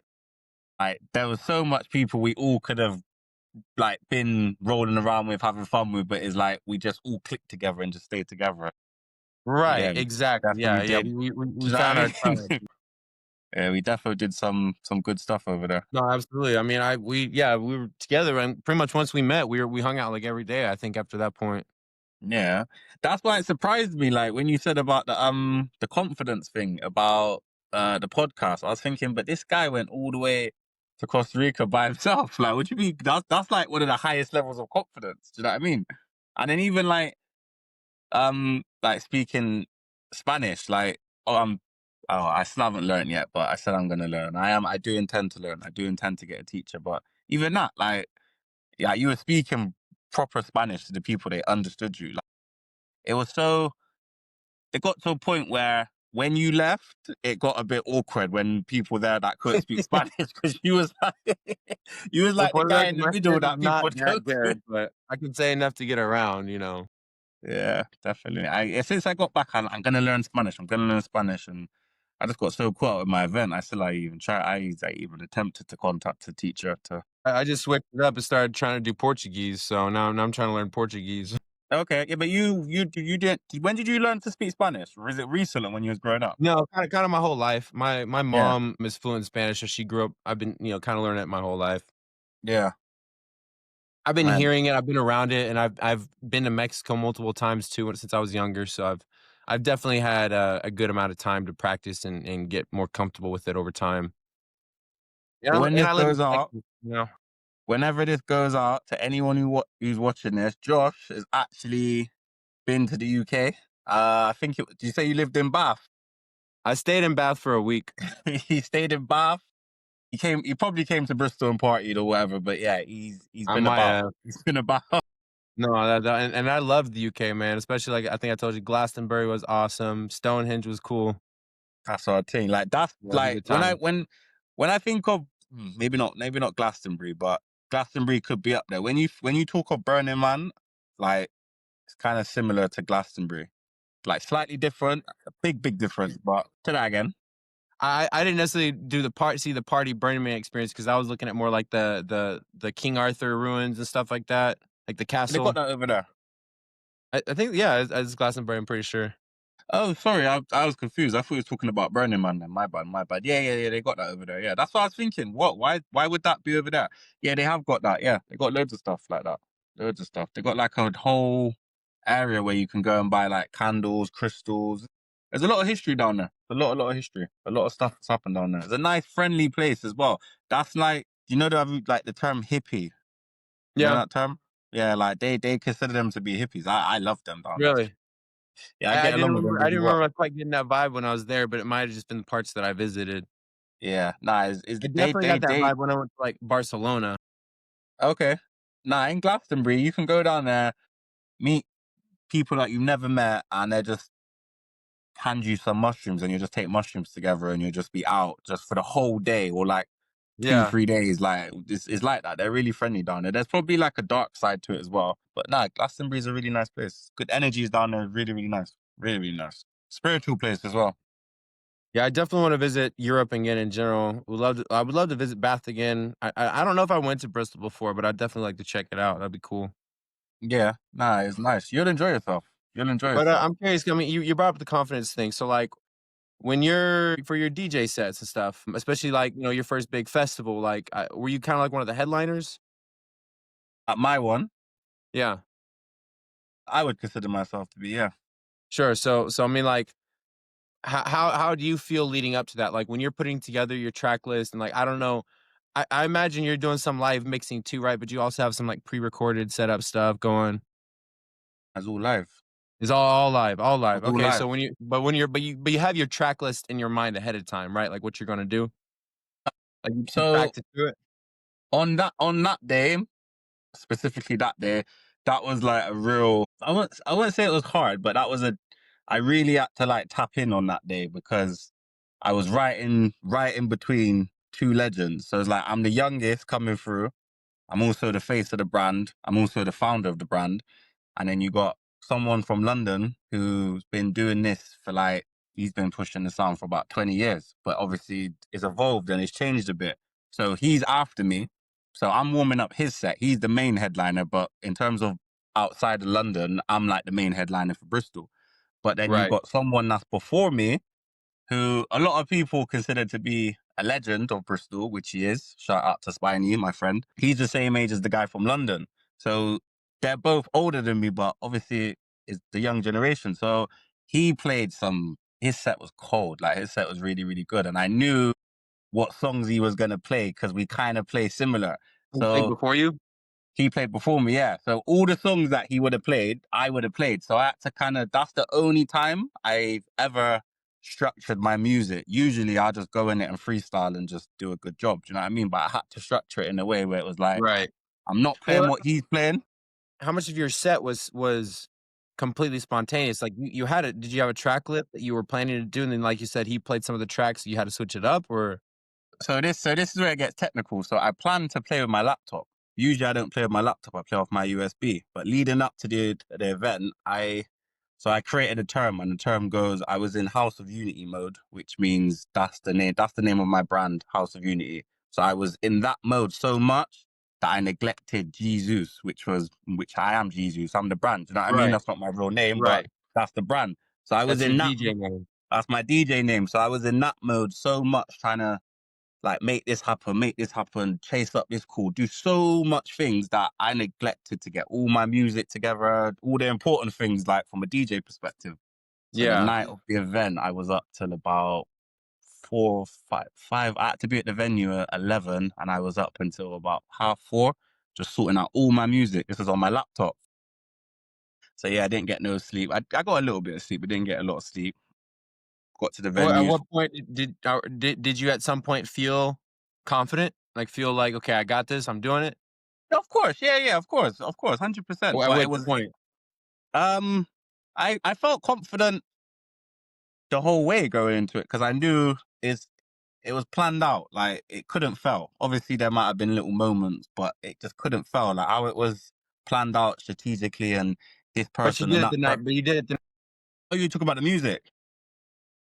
like there was so much people we all could have like been rolling around with, having fun with, but it's like we just all clicked together and just stayed together. Right. Yeah, we Exactly. definitely Yeah. Yeah. did. We Do you know what found our I mean? tribe. Yeah, we definitely did some good stuff over there. No, absolutely. I mean, we were together and pretty much once we met, we hung out like every day, I think after that point. Yeah. That's why it surprised me, like when you said about the confidence thing about the podcast. I was thinking, but this guy went all the way to Costa Rica by himself. Like, what do you mean? That's like one of the highest levels of confidence. Do you know what I mean? And then even like speaking Spanish, like I still haven't learned yet, but I said I'm gonna learn. I do intend to learn. I do intend to get a teacher, but even that, like, yeah, you were speaking proper Spanish to the people, they understood you. Like, it was so it got to a point where when you left, it got a bit awkward when people there that couldn't speak Spanish because you was like you was Well, like the for the guy in record, the my middle Spanish is that not people that don't. good, but I can say enough to get around. Yeah, definitely. Since I got back, I'm gonna learn Spanish. I'm gonna learn Spanish, and I just got so caught up with my event. I even try. I even attempted to contact a teacher to. I just switched it up and started trying to do Portuguese. So now I'm trying to learn Portuguese. Okay, yeah, but you didn't. When did you learn to speak Spanish? Or is it recently when you was growing up? No, kinda my whole life. My Yeah, mom is fluent in Spanish, so she grew up I've been, kinda learning it my whole life. yeah, I've been man. hearing it, I've been around it, and I've been to Mexico multiple times too since I was younger, so I've definitely had a good amount of time to practice and get more comfortable with it over time. But when And this I live in goes out, Texas. whenever this goes out to anyone who's watching this, Josh has actually been to the UK. I think did you say you lived in Bath? I stayed in Bath for a week. He stayed in Bath. He probably came to Bristol and partied or whatever, but yeah, he's I been might about. have. He's been about. No, and I loved the UK, man, especially, like, I think I told you Glastonbury was awesome, Stonehenge was cool. That's our thing. Like that's Yeah, it was a like good time. when I think of maybe not Glastonbury, but Glastonbury could be up there. When you talk of Burning Man, like it's kind of similar to Glastonbury, like slightly different, a big difference. But to that again, I didn't necessarily see the party Burning Man experience because I was looking at more like the King Arthur ruins and stuff like that, like the they got castle. that over there. I think yeah, it's Glastonbury. I'm pretty sure. Oh, sorry, I was confused. I thought you were talking about Burning Man. Then my bad, my bad. Yeah. They got that over there. Yeah, that's what I was thinking. What? Why would that be over there? Yeah, they have got that. Yeah, they got loads of stuff like that. Loads of stuff. They got like a whole area where you can go and buy like candles, crystals. There's a lot of history down there. A lot of history. A lot of stuff that's happened down there. It's a nice, friendly place as well. That's like like the term hippie. You know Yeah, that term? Yeah, like they consider them to be hippies. I love them down there. really. Yeah, I get along with them I really didn't well. remember quite getting that vibe when I was there, but it might have just been the parts that I visited. Yeah, nah, I definitely got that they vibe when I went to like Barcelona. okay. Nah, in Glastonbury, you can go down there, meet people that you've never met, and they just hand you some mushrooms, and you just take mushrooms together, and you'll just be out just for the whole day, or like Yeah. 2-3 days. Like it's like that. They're really friendly down there. There's probably like a dark side to it as well, but nah, Glastonbury is a really nice place. Good energies down there. Really, really nice. Really, really nice. Spiritual place as well. Yeah, I definitely want to visit Europe again in general. I would love to visit Bath again. I don't know if I went to Bristol before, but I'd definitely like to check it out. That'd be cool. Yeah, nah, it's nice. You'll enjoy yourself. You'll enjoy But yourself. I'm curious. I mean, you brought up the confidence thing. So like when you're for your DJ sets and stuff, especially like your first big festival, like were you kind of like one of the headliners? At my one, Yeah, I would consider myself to be, yeah. sure. So I mean, like how do you feel leading up to that? Like when you're putting together your track list and like I don't know. I imagine you're doing some live mixing too, right? But you also have some like pre-recorded setup stuff going. It's all live. It's all live, all live. It's all Okay, so live. but you have your track list in your mind ahead of time, right? Like what you're gonna do? Like you So practice to it? on that day, specifically that day, that was like a real. I wouldn't say it was hard, but that was a. I really had to like tap in on that day because I was right in between two legends. So it's like I'm the youngest coming through. I'm also the face of the brand. I'm also the founder of the brand. And then you got someone from London who's been doing this for like, he's been pushing the sound for about 20 years, but obviously it's evolved and it's changed a bit. So he's after me. So I'm warming up his set. He's the main headliner, but in terms of outside of London, I'm like the main headliner for Bristol. But then you Right. got someone that's before me who a lot of people consider to be a legend of Bristol, which he is. Shout out to Spiny, my friend. He's the same age as the guy from London. So they're both older than me, but obviously it's the young generation. So he played his set was cold. Like his set was really, really good. And I knew what songs he was going to play because we kind of play similar. Who played So before you? he played before me, yeah. So all the songs that he would have played, I would have played. So I had to that's the only time I've ever structured my music. Usually I'll just go in it and freestyle and just do a good job. Do you know what I mean? But I had to structure it in a way where it was like, Right. I'm not playing Well, what he's playing. how much of your set was completely spontaneous? Like you had it. Did you have a track list that you were planning to do, and then like you said, he played some of the tracks, so you had to switch it up, or So this is where it gets technical. So I plan to play with my laptop. Usually I don't play with my laptop, I play off my USB. But leading up to the event, I created a term, and the term goes, I was in House of Unity mode, which means that's the name of my brand, House of Unity. So I was in that mode so much that I neglected G ZEUS, which I am G ZEUS. I'm the brand. Do you know what I mean? right, That's not my real name, but right. that's the brand. So I was That's your in that DJ name. that's my DJ name. So I was in that mode so much trying to like make this happen, chase up this call, do so much things that I neglected to get all my music together, all the important things like from a DJ perspective. So the Yeah. night of the event, I was up till about 5. I had to be at the venue at 11, and I was up until about 3:30, just sorting out all my music. This was on my laptop. So yeah, I didn't get no sleep. I got a little bit of sleep, but didn't get a lot of sleep. Got to the Well, at venue. what point did you at some point feel confident? Like feel like, okay, I got this, I'm doing it? Of course, yeah, of course, 100%. Or at But it which was point? Um, I felt confident the whole way going into it because I knew it was planned out. Like it couldn't fail. Obviously, there might have been little moments, but it just couldn't fail. Like how it was planned out strategically, and this But you person did and it that the person. night but you did it the Oh, you talk about the music.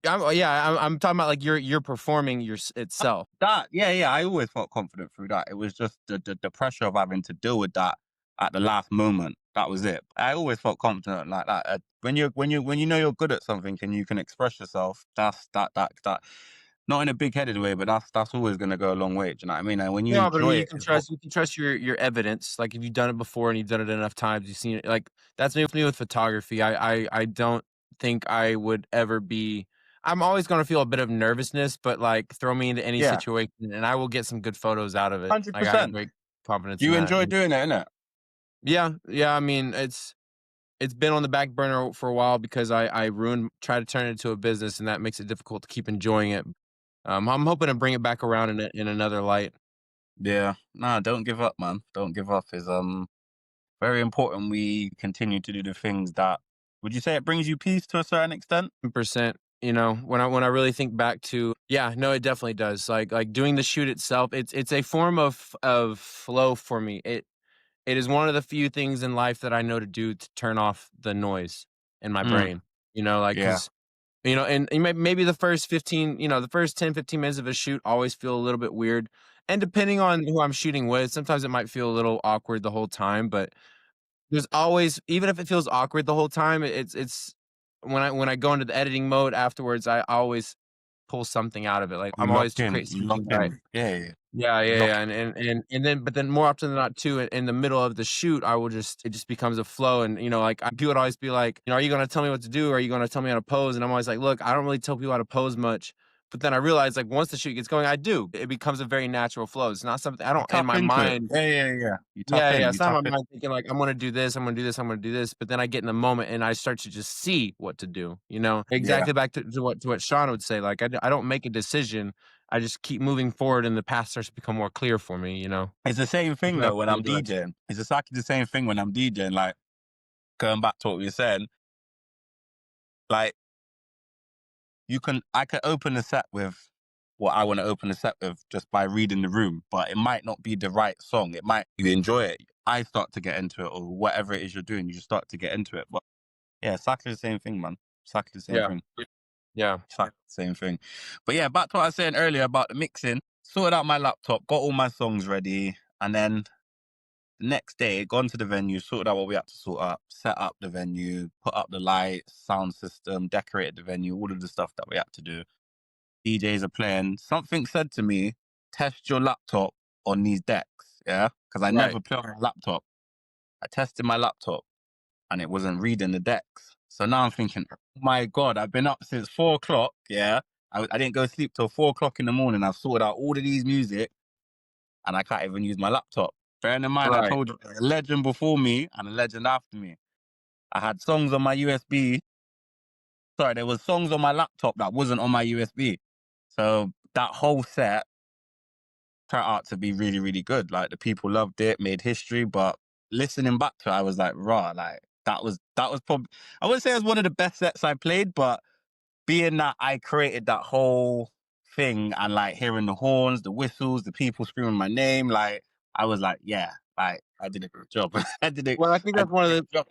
I'm talking about like you're performing itself. That, yeah. I always felt confident through that. It was just the pressure of having to deal with that at the last moment. That was it. I always felt confident like that. When you know you're good at something and you can express yourself, that. Not in a big-headed way, but that's always gonna go a long way. Do you know what I mean? And when you Yeah, but I enjoy mean, it, is what. you can trust your evidence. Like, if you've done it before and you've done it enough times, you've seen it. Like, that's me with photography. I don't think I would ever be. I'm always going to feel a bit of nervousness, but like, throw me into any Yeah, situation and I will get some good photos out of it. hundred Like, I have percent. great confidence in You that. enjoy doing it, innit? Yeah, yeah. I mean, it's been on the back burner for a while because try to turn it into a business, and that makes it difficult to keep enjoying it. I'm hoping to bring it back around in another light. Yeah. Nah, don't give up, man. Don't give up is very important. We continue to do the things that. Would you say it brings you peace to a certain extent? 100%. You know, when I really think back to, yeah, no, it definitely does. Like doing the shoot itself, it's a form of flow for me. It is one of the few things in life that I know to do to turn off the noise in my Mm, brain. You know, like yeah. because and maybe the first 15, the first 10, 15 minutes of a shoot always feel a little bit weird. And depending on who I'm shooting with, sometimes it might feel a little awkward the whole time, but there's always, even if it feels awkward the whole time, it's when I go into the editing mode afterwards, I always pull something out of it. Like You I'm lock always to in. create You lock something that I, in. Yeah, yeah. yeah, You yeah, lock yeah, and then more often than not too, in the middle of the shoot, it just becomes a flow, and like people would always be like, are you gonna tell me what to do? Or are you gonna tell me how to pose? And I'm always like, look, I don't really tell people how to pose much, but then I realize like once the shoot gets going, I do. It becomes a very natural flow. It's not something I you don't in tap my into it. mind. Yeah, yeah, yeah. You tap Yeah, yeah. in. You It's not tap my in. mind thinking like I'm gonna do this, I'm gonna do this, I'm gonna do this, but then I get in the moment and I start to just see what to do. Yeah. Exactly back to what Sean would say. Like I don't make a decision. I just keep moving forward, and the path starts to become more clear for me. It's the same thing Looking though up when in the I'm direction. DJing. It's exactly the same thing when I'm DJing. Like going back to what we were saying, like I could open the set with what I want to open the set with just by reading the room, but it might not be the right song. It might you enjoy it. I start to get into it, or whatever it is you're doing, you just start to get into it. But yeah, exactly the same thing, man. Exactly the same Yeah, thing. yeah. Exactly the same thing. But yeah, back to what I was saying earlier about the mixing. Sorted out my laptop, got all my songs ready, and then the next day, gone to the venue, sorted out what we had to sort out, set up the venue, put up the lights, sound system, decorated the venue, all of the stuff that we had to do. DJs are playing. Something said to me, test your laptop on these decks, yeah? Because I Right, never play on a laptop. I tested my laptop and it wasn't reading the decks. So now I'm thinking, oh my God, I've been up since 4 o'clock, yeah? I didn't go to sleep till 4 o'clock in the morning. I've sorted out all of these music and I can't even use my laptop. Bearing in mind, I right. told you there's a legend before me and a legend after me. I had songs on my USB. Sorry, there was songs on my laptop that wasn't on my USB. So that whole set turned out to be really, really good. Like the people loved it, made history. But listening back to it, I was like, raw, like that was probably, I wouldn't say it was one of the best sets I played, but being that I created that whole thing and like hearing the horns, the whistles, the people screaming my name, like I was like, yeah, like I did a good job. Well, I think I that's did a one of good the job.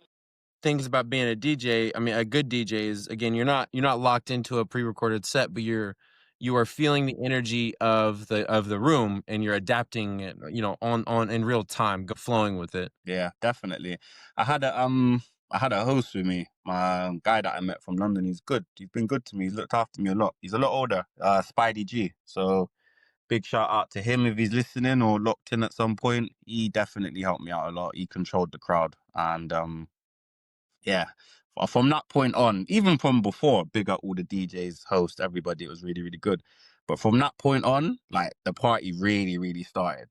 things about being a DJ. I mean, a good DJ is, again, you're not locked into a pre-recorded set, but you are feeling the energy of the room, and you're adapting it, on in real time, flowing with it. Yeah, definitely. I had a um I had a host with me, my guy that I met from London. He's good. He's been good to me. He's looked after me a lot. He's a lot older, Spidey G. So big shout out to him if he's listening or locked in at some point. He definitely helped me out a lot. He controlled the crowd. And yeah. From that point on, even from before, big up all the DJs, hosts, everybody, it was really, really good. But from that point on, like the party really, really started.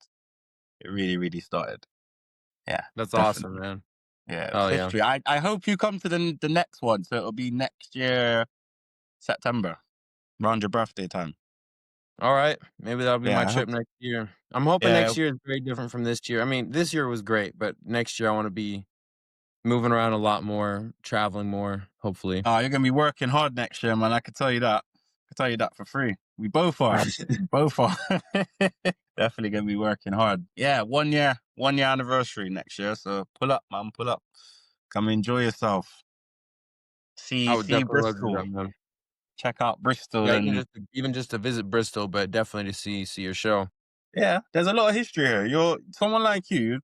It really, really started. Yeah, That's awesome, definitely. man. Yeah, it was Oh yeah. history. I hope you come to the next one. So it'll be next year, September, around your birthday time. All right. Maybe that'll be my Yeah, I trip hope. next year. I'm hoping Yeah. next year is very different from this year. I mean, this year was great, but next year I want to be moving around a lot more, traveling more, hopefully. You're gonna be working hard next year, man. I can tell you that. I can tell you that for free. We both All are. right. We both are. Definitely gonna be working hard. Yeah, 1 year anniversary next year. So pull up, man. Pull up. Come enjoy yourself. I See would see definitely love to do Bristol. that, man. Check out Bristol Yeah, and even just to visit Bristol, but definitely to see your show. yeah, there's a lot of history here. You're someone like you.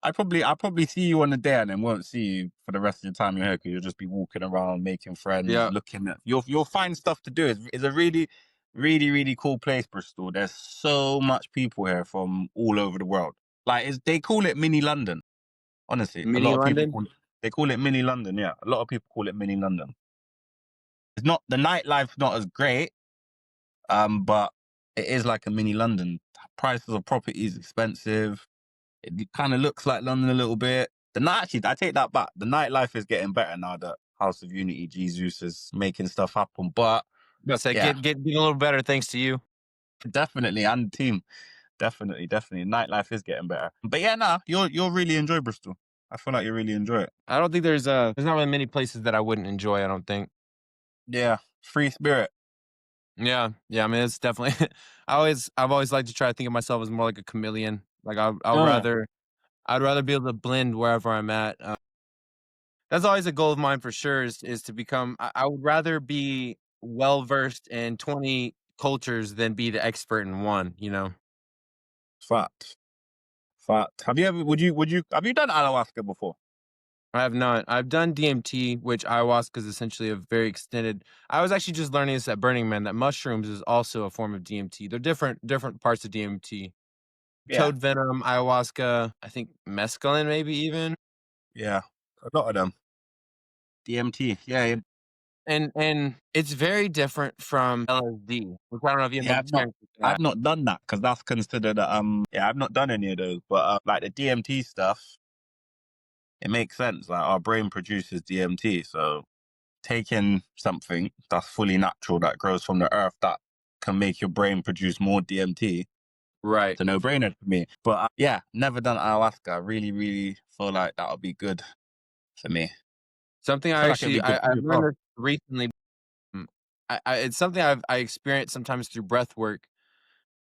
I probably see you on the day and then won't see you for the rest of the time you're here because you'll just be walking around, making friends, Yeah. looking at. You'll find stuff to do. It's a really, really, really cool place, Bristol. There's so much people here from all over the world. Like they call it mini London. Honestly, a Mini lot of people London? they call it mini London. Yeah, a lot of people call it mini London. It's not the nightlife's not as great, but it is like a mini London. Prices of property is expensive. It kind of looks like London a little bit. Actually, I take that back. The nightlife is getting better now that House of Unity, G ZEUS is making stuff happen. But Let's say yeah, get a little better thanks to you. definitely, and the team, definitely, definitely, nightlife is getting better. But yeah, nah, you'll really enjoy Bristol. I feel like you really enjoy it. I don't think there's not really many places that I wouldn't enjoy, I don't think. Yeah, Free spirit. Yeah, yeah. I mean, it's definitely. I've always liked to try to think of myself as more like a chameleon. Like Mm. I'd rather be able to blend wherever I'm at. That's always a goal of mine for sure. Is to become. I would rather be well versed in 20 cultures than be the expert in one. You know. Fact. Fact. Have you ever? Would you? Have you done ayahuasca before? I have not. I've done DMT, which ayahuasca is essentially a very extended. I was actually just learning this at Burning Man that mushrooms is also a form of DMT. They're different parts of DMT. Yeah. Toad venom, ayahuasca, I think mescaline, maybe even. Yeah. A lot of them. DMT. Yeah. Yeah. And it's very different from LSD, which I don't know if you have Yeah, much experience with that. I've not done that because that's considered yeah, I've not done any of those, but like the DMT stuff, it makes sense. Like our brain produces DMT, so taking something that's fully natural that grows from the earth that can make your brain produce more DMT, Right. it's a no-brainer for me. But yeah, never done ayahuasca. I really, really feel like that would be good for me. Something I feel like it'd be good for you I've as learned well. this recently. It's something I experience sometimes through breath work.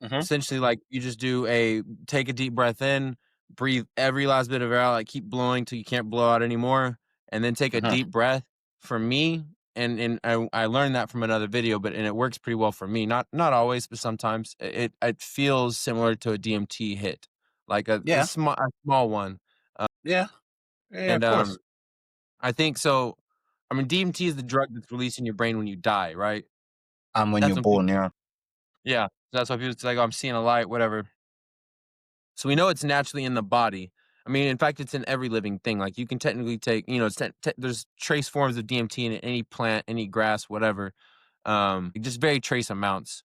Hmm. Essentially, like, you just take a deep breath in, breathe every last bit of air out, like, keep blowing till you can't blow out anymore, and then take a Hmm. deep breath. For me, and I learned that from another video, but and it works pretty well for me. Not always, but sometimes. It feels similar to a DMT hit, like Yeah, a small one. Uh, yeah, yeah, and, of course. I think so. I mean, DMT is the drug that's released in your brain when you die, right? And when That's you're when people born, yeah. Yeah, that's why people say, like, "Oh, I'm seeing a light," whatever. So we know it's naturally in the body. I mean, in fact, it's in every living thing. Like, you can technically take, there's trace forms of DMT in any plant, any grass, whatever. Just very trace amounts.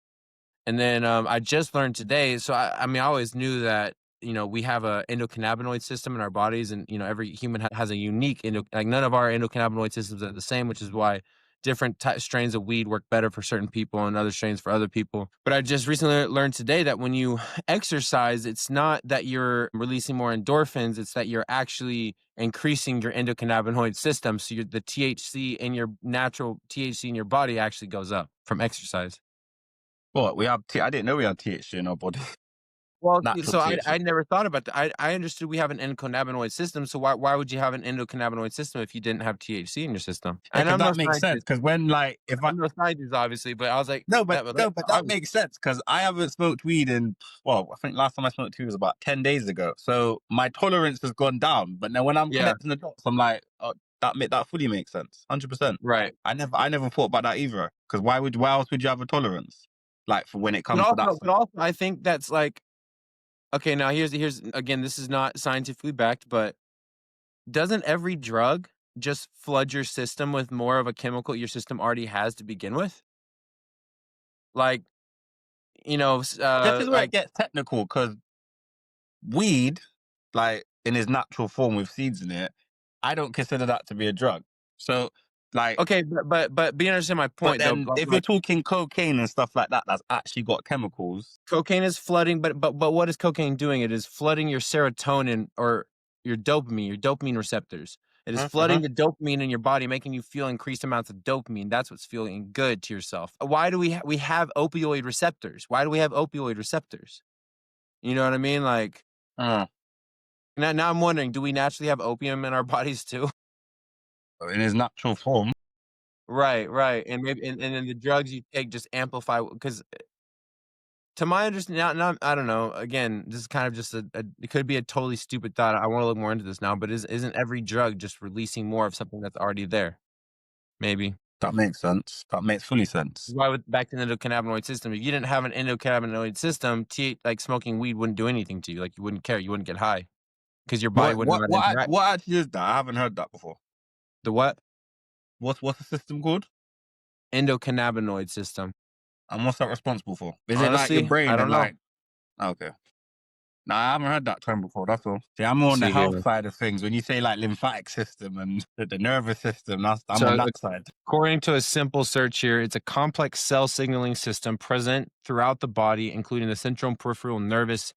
And then I just learned today. So I mean, I always knew that we have a endocannabinoid system in our bodies, and every human has a unique like, none of our endocannabinoid systems are the same, which is why different strains of weed work better for certain people and other strains for other people. But I just recently learned today that when you exercise, it's not that you're releasing more endorphins; it's that you're actually increasing your endocannabinoid system. So the THC in your natural THC in your body actually goes up from exercise. What we have? I didn't know we had THC in our body. Well, Natural so THC. I never thought about that. I understood we have an endocannabinoid system, so why would you have an endocannabinoid system if you didn't have THC in your system? Yeah, And because I'm no that makes sense. scientist. Because when like if I I'm no scientist, obviously, but I was like, no, but that, no, that's but that obvious. makes sense because I haven't smoked weed in well, I think last time I smoked weed was about 10 days ago. So my tolerance has gone down. But now when I'm Yeah, connecting the dots, I'm like, oh, that fully makes sense, 100%. right. I never thought about that either. Because why else would you have a tolerance? Like for when it But comes to that also, but stuff. also, I think that's like, okay. Now here's again, this is not scientifically backed, but doesn't every drug just flood your system with more of a chemical your system already has to begin with? Like, This is where it like, gets technical because weed, like in its natural form with seeds in it, I don't consider that to be a drug. So, like, okay, but you understand my but point though. then if you're talking cocaine and stuff like that, that's actually got chemicals. Cocaine is flooding, but what is cocaine doing? It is flooding your serotonin or your dopamine receptors. It is Uh-huh. flooding the dopamine in your body, making you feel increased amounts of dopamine. That's what's feeling good to yourself. Why do we have opioid receptors? Why do we have opioid receptors? You know what I mean? Like, Uh, now I'm wondering, do we naturally have opium in our bodies too? in its natural form. Right, right. And maybe and then the drugs you take just amplify because to my understanding, now I don't know. Again, this is kind of just it could be a totally stupid thought. I want to look more into this now, but isn't every drug just releasing more of something that's already there? Maybe. That makes sense. That makes fully sense. Why would back to the endocannabinoid system? If you didn't have an endocannabinoid system, like smoking weed wouldn't do anything to you. Like, you wouldn't care. You wouldn't get high because your body What wouldn't know what how to what act- interact. what actually is that? I haven't heard that before. The what? What's the system called? Endocannabinoid system. And what's that responsible for? Is it like your Honestly, I brain don't and know. like okay. No, I haven't heard that term before. That's all. See, I'm more Let's on the see health here. side of things. When you say like lymphatic system and the nervous system, I'm on So, that side. according to a simple search here, it's a complex cell signaling system present throughout the body, including the central and peripheral nervous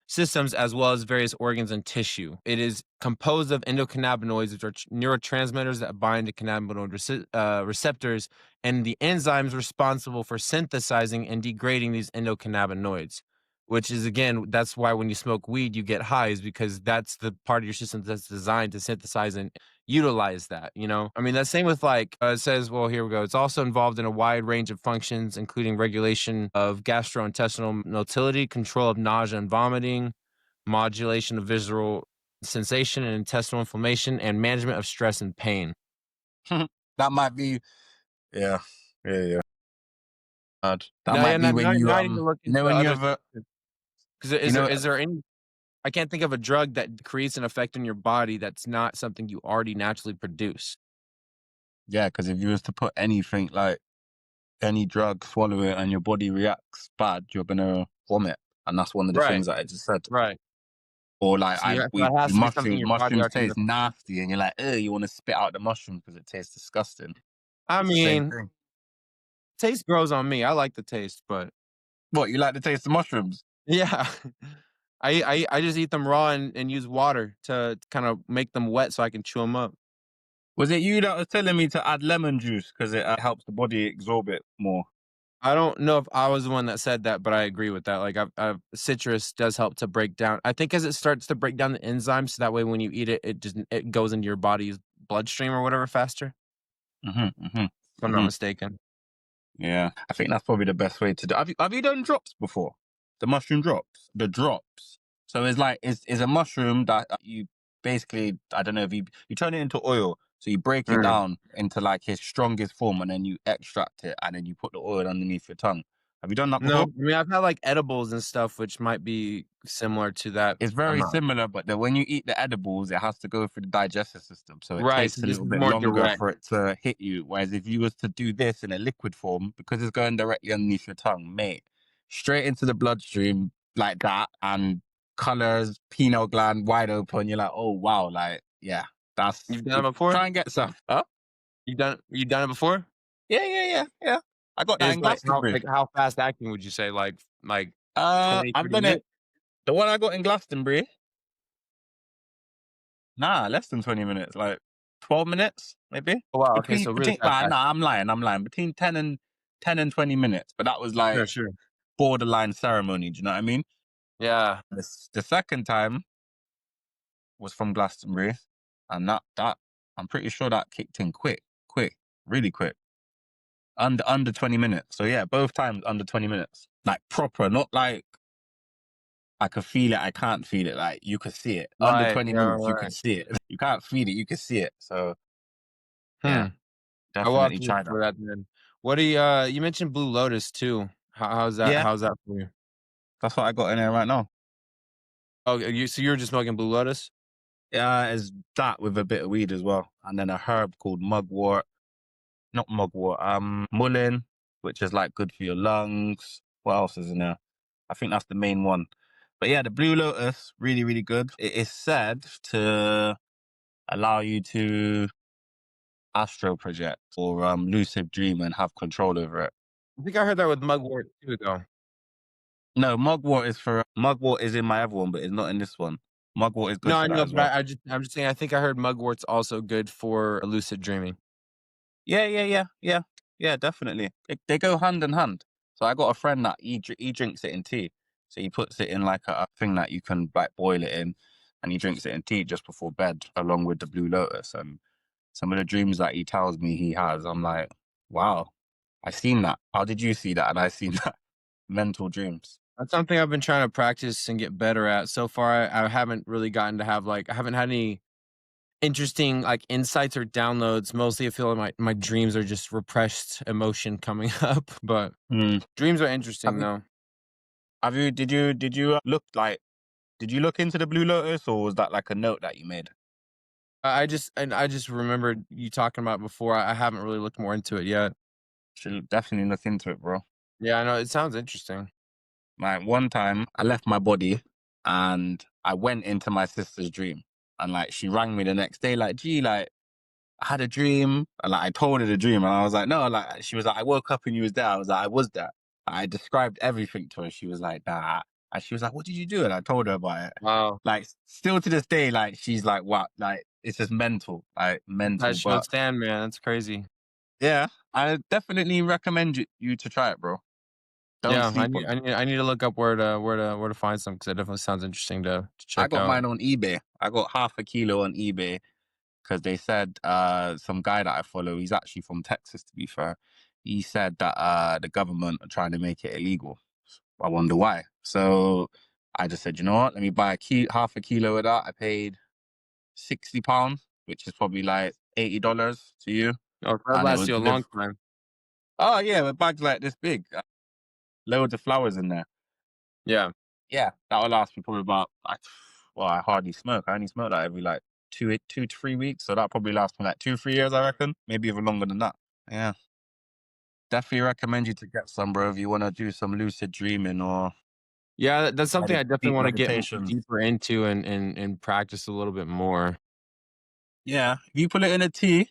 systems as well as various organs and tissue. It is composed of endocannabinoids, which are neurotransmitters that bind to cannabinoid receptors, and the enzymes responsible for synthesizing and degrading these endocannabinoids. Which is again, that's why when you smoke weed, you get highs because that's the part of your system that's designed to synthesize and utilize that. I mean, that's same with like it says. Well, here we go. It's also involved in a wide range of functions, including regulation of gastrointestinal motility, control of nausea and vomiting, modulation of visual sensation and intestinal inflammation, and management of stress and pain. That might be, yeah, yeah, yeah. That Now, yeah, might be when now I need to look into when you other have a, because you know, is there any I can't think of a drug that creates an effect in your body that's not something you already naturally produce. yeah, because if you was to put anything like any drug, swallow it, and your body reacts bad, you're gonna vomit, and that's one of the Right, things that I just said. right. Or like So, so that has to be something your body mushrooms already taste nasty, and you're like, oh, you want to spit out the mushroom because it tastes disgusting. I It's the same mean, thing. taste grows on me. I like the taste, but What, you like the taste of mushrooms? yeah. I just eat them raw and use water to kind of make them wet so I can chew them up. Was it you that was telling me to add lemon juice because it helps the body absorb it more? I don't know if I was the one that said that, but I agree with that. Like, citrus does help to break down. I think as it starts to break down the enzymes, so that way when you eat it, it goes into your body's bloodstream or whatever faster. Mm-hmm, If I'm not mm-hmm. mistaken. Yeah, I think that's probably the best way to do. Have you done drops before? The mushroom drops, the drops. So it's like it's a mushroom that you basically, I don't know if you turn it into oil. So you break it Mm. down into like its strongest form, and then you extract it, and then you put the oil underneath your tongue. Have you done that No, I before? mean I've had like edibles and stuff, which might be similar to that. It's I'm very not similar, but then when you eat the edibles, it has to go through the digestive system, so it right. takes So a this little is bit more longer direct. for it to hit you. Whereas if you was to do this in a liquid form, because it's going directly underneath your tongue, mate, straight into the bloodstream like that, and colors, pineal gland wide open. You're like, oh wow, like yeah, that's You've done it before? try and get some. Huh? You've done it before? Yeah, yeah, yeah, yeah. I got that Is in Glastonbury. like how fast acting would you say? Like 20, I've 30 done it. minutes? The one I got in Glastonbury. Nah, less than 20 minutes, like 12 minutes, maybe. Oh wow, okay, so really fast Nah, acting. I'm lying. I'm lying. Between 10 and 20 minutes. But that was Sure, like sure. borderline ceremony. Do you know what I mean? Yeah. The second time was from Glastonbury, and that I'm pretty sure that kicked in quick, really quick. Under 20 minutes. So yeah, both times under 20 minutes. Like proper, not like I could feel it, I can't feel it. Like you could see it. Under Right, 20 yeah, minutes, you right. could see it. You can't feel it, you could see it. So Hmm. yeah, I will have definitely to look try that. for that then. What do you mentioned Blue Lotus too. Yeah, How's that for you? that's what I got in there right now. Oh, you're just smoking Blue Lotus? Yeah, it's that with a bit of weed as well. And then a herb called mugwort. Not mugwort, mullein, which is like good for your lungs. What else is in there? I think that's the main one. But yeah, the Blue Lotus, really, really good. It is said to allow you to astro project or lucid dream and have control over it. I think I heard that with mugwort too, though. No, mugwort is in my other one, but it's not in this one. Mugwort is good No, for I that know, as but well. I'm just saying I think I heard mugwort's also good for lucid dreaming. Yeah, yeah, yeah, yeah, yeah, definitely. They go hand in hand. So I got a friend that he drinks it in tea. So he puts it in like a thing that you can like boil it in, and he drinks it in tea just before bed, along with the Blue Lotus. And some of the dreams that he tells me he has, I'm like, wow, I seen that. How did you see that? And I seen that. Mental dreams. That's something I've been trying to practice and get better at. So far, I haven't really gotten to have like I haven't had any interesting like insights or downloads. Mostly, I feel like my dreams are just repressed emotion coming up. But Hmm. dreams are Have interesting you? though. Did you look like? Did you look into the Blue Lotus, or was that like a note that you made? I just remembered you talking about it before. I haven't really looked more into it yet. Should definitely look into it, bro. Yeah, I know it sounds interesting. Like one time I left my body and I went into my sister's dream. And like she rang me the next day, like, gee, like I had a dream. And like I told her the dream and I was like, no, like she was like, I woke up and you was there. I was like, I was there. I described everything to her. She was like, nah. And she was like, "What did you do?" And I told her about it. Wow. Like, still to this day, like, she's like, "What?" Like, it's just mental, like, That mental. showed But stand, man. That's crazy. yeah, I definitely recommend you to try it, bro. Don't Yeah, sleep on it. I need to look up where to find some because it definitely sounds interesting to I check got out. mine on eBay. I got half a kilo on eBay because they said some guy that I follow, he's actually from Texas, to be fair. He said that the government are trying to make it illegal. I wonder why. So I just said, you know what? Let me buy half a kilo of that. I paid £60, which is probably like $80 to you. Oh, that And it lasts was you a long delivered. time. Oh yeah, with bags like this big, loads of flowers in there. Yeah. Yeah, that'll last me probably about like, well, I hardly smoke. I only smoke like every like 2 to 3 weeks. So that probably lasts me like 2, 3 years, I reckon. Maybe even longer than that. Yeah. Definitely recommend you to get some, bro, if you want to do some lucid dreaming or Yeah, that's something I definitely deep wanna get meditation. deeper into and practice a little bit more. Yeah. If you put it in a tea,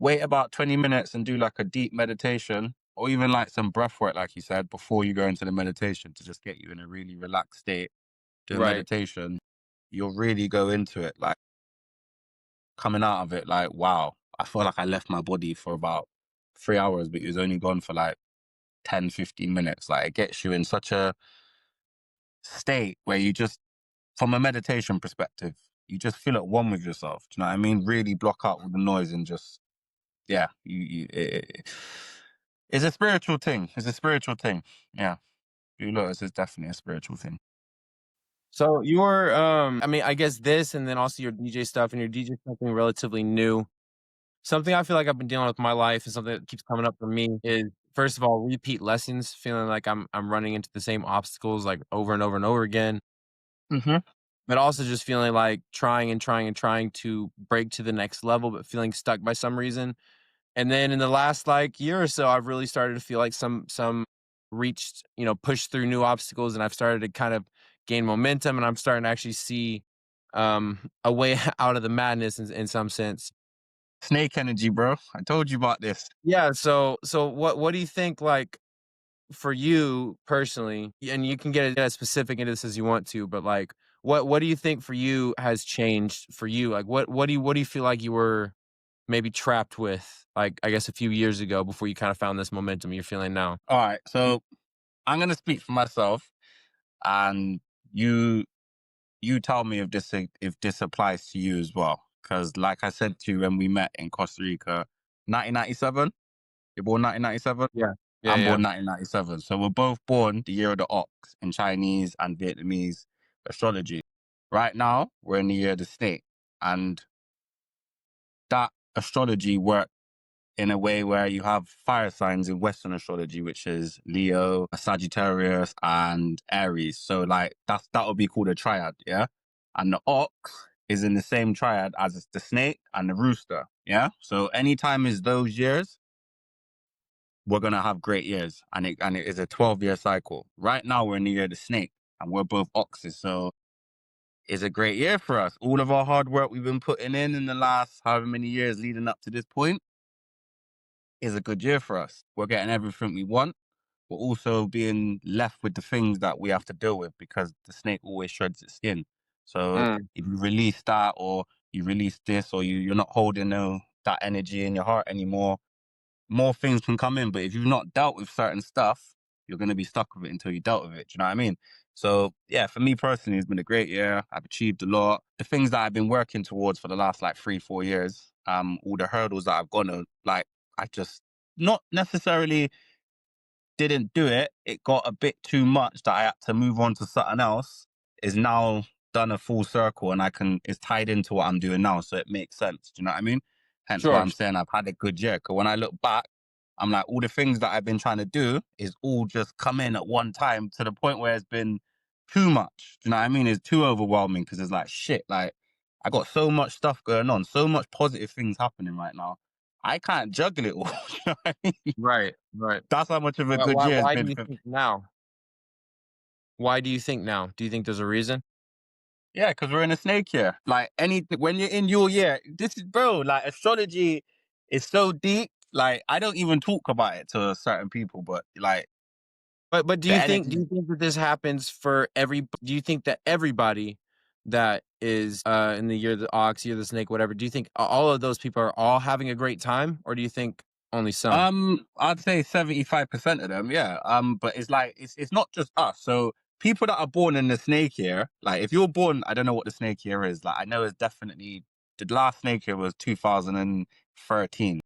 wait about 20 minutes and do like a deep meditation or even like some breath work, like you said, before you go into the meditation to just get you in a really relaxed state. Do a Right. meditation, you'll really go into it. Like, coming out of it, like, wow, I feel like I left my body for about 3 hours, but it was only gone for like 10, 15 minutes. Like, it gets you in such a state where you just, from a meditation perspective, you just feel at one with yourself. Do you know what I mean? Really block out all the noise and just, yeah, it's a spiritual thing. It's a spiritual thing. Yeah. You notice it's definitely a spiritual thing. So your, I mean, I guess this and then also your DJ stuff and your DJ stuff being relatively new. Something I feel like I've been dealing with my life and something that keeps coming up for me is first of all, repeat lessons, feeling like I'm running into the same obstacles like over and over and over again. Hmm. But also just feeling like trying and trying and trying to break to the next level, but feeling stuck by some reason. And then in the last like year or so, I've really started to feel like some reached, pushed through new obstacles and I've started to kind of gain momentum and I'm starting to actually see a way out of the madness in some sense. Snake energy, bro. I told you about this. Yeah, so what do you think like for you personally, and you can get as specific into this as you want to, but like what do you think for you has changed for you? Like what do you feel like you were maybe trapped with like I guess a few years ago before you kind of found this momentum you're feeling now? All right. So I'm going to speak for myself and you you tell me if this applies to you as well. Because like I said to you when we met in Costa Rica, 1997. You're born 1997. Yeah. Yeah, I'm yeah. born 1997. So we're both born the year of the ox in Chinese and Vietnamese astrology. Right now, we're in the year of the snake, and that astrology works in a way where you have fire signs in Western astrology, which is Leo, Sagittarius, and Aries. So like that would be called a triad, yeah. And the ox is in the same triad as the snake and the rooster, yeah. So anytime is those years, we're gonna have great years, and it is a 12-year cycle. Right now we're in the year of the snake, and we're both oxes, so it's a great year for us. All of our hard work we've been putting in the last however many years leading up to this point is a good year for us. We're getting everything we want. We're also being left with the things that we have to deal with because the snake always shreds its skin. So Mm, if you release that or you release this or you're not holding that energy in your heart anymore, more things can come in. But if you've not dealt with certain stuff, you're going to be stuck with it until you dealt with it. Do you know what I mean? So yeah, for me personally, it's been a great year. I've achieved a lot. The things that I've been working towards for the last like 3, 4 years, all the hurdles that I've gone on, like I just not necessarily didn't do it. It got a bit too much that I had to move on to something else. Is now done a full circle and it's tied into what I'm doing now. So it makes sense. Do you know what I mean? Hence why sure. I'm saying I've had a good year. Cause when I look back, I'm like, all the things that I've been trying to do is all just come in at one time to the point where it's been too much. Do you know what I mean? It's too overwhelming because it's like, shit, like I got so much stuff going on, so much positive things happening right now. I can't juggle it all. You know what I mean? Right, right. That's how much of a Why good why year it's why do been you for me. think now? Why do you think now? Do you think there's a reason? Yeah, because we're in a snake year. Like when you're in your year, this is bro. Like astrology is so deep. Like I don't even talk about it to certain people, but like But The energy. do you think that this happens for do you think that everybody that is, in the year of the ox, year of the snake, whatever, do you think all of those people are all having a great time, or do you think only some? I'd say 75% of them, yeah. But it's like it's not just us. So people that are born in the snake year, like if you're born, I don't know what the snake year is. Like I know it's definitely the last snake year was 2013.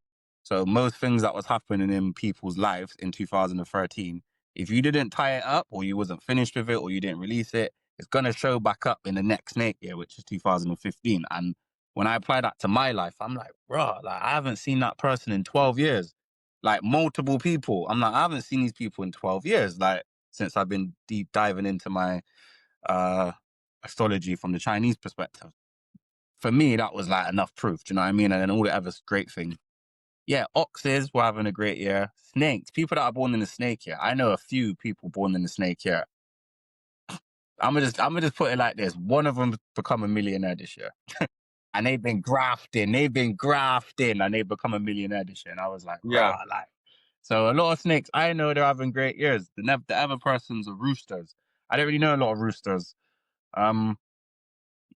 So most things that was happening in people's lives in 2013, if you didn't tie it up or you wasn't finished with it or you didn't release it, it's gonna show back up in the next snake year, which is 2015. And when I apply that to my life, I'm like, bro, like I haven't seen that person in 12 years, like multiple people. I'm like, I haven't seen these people in 12 years, like since I've been deep diving into my uh astrology from the Chinese perspective. For me, that was like enough proof. Do you know what I mean? And then all the other great things. Yeah, oxes were having a great year. Snakes, people that are born in the snake year. I know a few people born in the snake year. I'm gonna just put it like this. One of them become a millionaire this year. And they've been grafting, and they've become a millionaire this year. And I was like, Yeah. rah, like, so a lot of snakes, I know they're having great years. The other persons are roosters. I don't really know a lot of roosters. Um,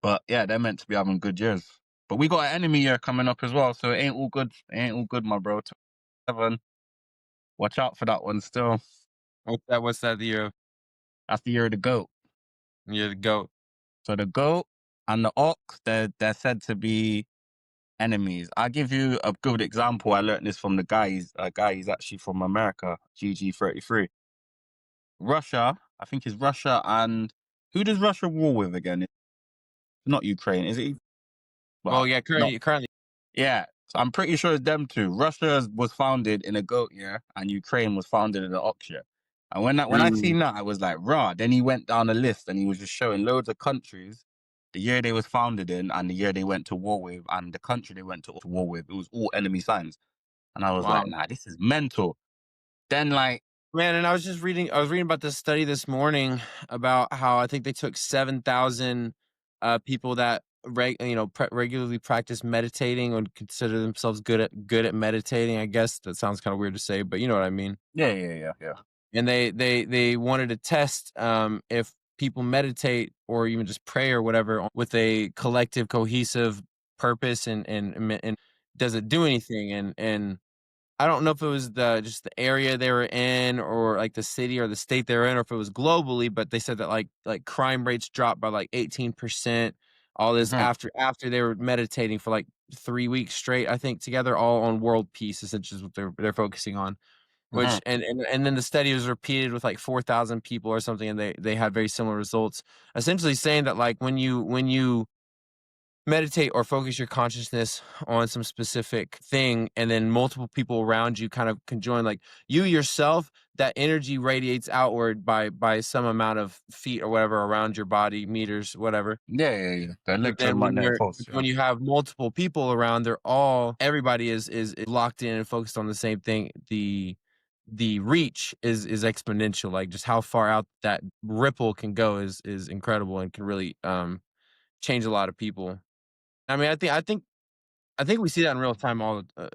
but yeah, they're meant to be having good years. But we got an enemy year coming up as well, so it ain't all good. It ain't all good, my bro. 7. Watch out for that one still. What's that, the year of That's the year of the goat. year of the goat? So the goat and the ox, they're said to be enemies. I'll give you a good example. I learned this from the guy. He's a guy. He's actually from America. GG33. Russia. I think it's Russia and who does Russia war with again? It's not Ukraine, is it? Well, Well, yeah, not. currently Yeah. So I'm pretty sure it's them two. Russia was founded in a goat year, and Ukraine was founded in an ox year. And when I Mm, seen that, I was like, rah. Then he went down a list and he was just showing loads of countries, the year they was founded in, and the year they went to war with, and the country they went to war with. It was all enemy signs. And I was like, wow. nah, this is mental. Then like, Man, and I was reading about this study this morning about how I think they took 7,000 people that regularly practice meditating or consider themselves good at meditating. I guess that sounds kind of weird to say, but you know what I mean. yeah, yeah, yeah, yeah. And they wanted to test if people meditate or even just pray or whatever with a collective cohesive purpose and does it do anything and I don't know if it was just the area they were in or like the city or the state they were in or if it was globally, but they said that like crime rates dropped by like 18%. All this Hmm. after they were meditating for like 3 weeks straight, I think together, all on world peace, essentially is what they're focusing on. Hmm. Which and then the study was repeated with like 4,000 people or something, and they had very similar results. Essentially saying that like when you meditate or focus your consciousness on some specific thing and then multiple people around you kind of can join, like you yourself, that energy radiates outward by some amount of feet or whatever around your body, meters, whatever. Yeah, yeah, yeah. The But then when electromagnetic pulse. Yeah. you have multiple people around, everybody is locked in and focused on the same thing. The reach is exponential. Like just how far out that ripple can go is incredible and can really change a lot of people. I mean, I think we see that in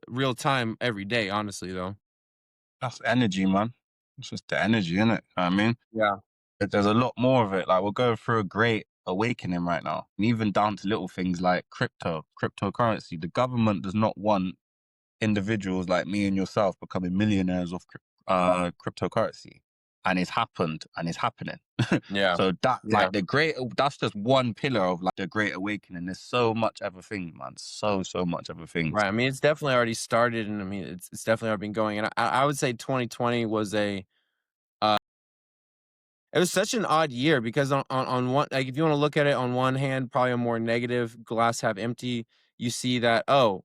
real time every day, honestly, though. That's energy, man. It's just the energy, innit? I mean, Yeah. there's a lot more of it. Like we're going through a great awakening right now, and even down to little things like cryptocurrency. The government does not want individuals like me and yourself becoming millionaires of cryptocurrency, and it's happened and it's happening. Yeah. So that Yeah. like that's just one pillar of like the great awakening. There's so much other things, man. So much other things. Right. I mean, it's definitely already started, and I mean, it's definitely already been going. And I would say 2020 was uh, it was such an odd year because on one, like if you want to look at it on one hand, probably a more negative glass half empty, you see that, oh,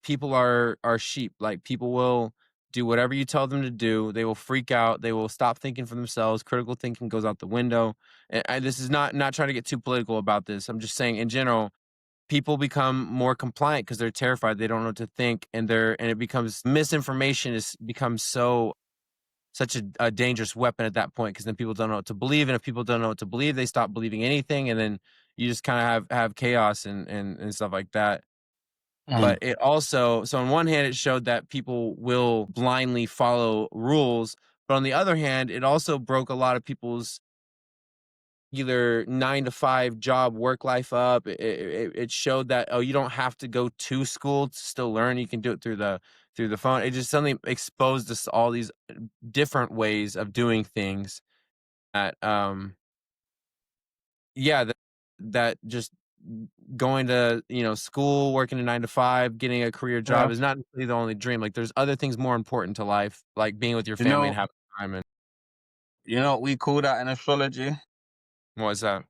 people are sheep. Like people will do whatever you tell them to do. They will freak out. They will stop thinking for themselves. Critical thinking goes out the window. And this is not trying to get too political about this. I'm just saying in general, people become more compliant because they're terrified. They don't know what to think, and it becomes misinformation is becomes such a dangerous weapon at that point because then people don't know what to believe, and if people don't know what to believe, they stop believing anything, and then you just kind of have chaos and stuff like that. Mm. But it also, so on one hand, it showed that people will blindly follow rules, But on the other hand, it also broke a lot of people's either 9 to 5 job work life up. It showed that, oh, you don't have to go to school to still learn. You can do it through the phone. It just suddenly exposed us to all these different ways of doing things that yeah, that just going to, school, working a 9 to 5, getting a career job Yeah. is not necessarily the only dream. Like there's other things more important to life, like being with your You family and know, having time. And what we call that in astrology? what is that?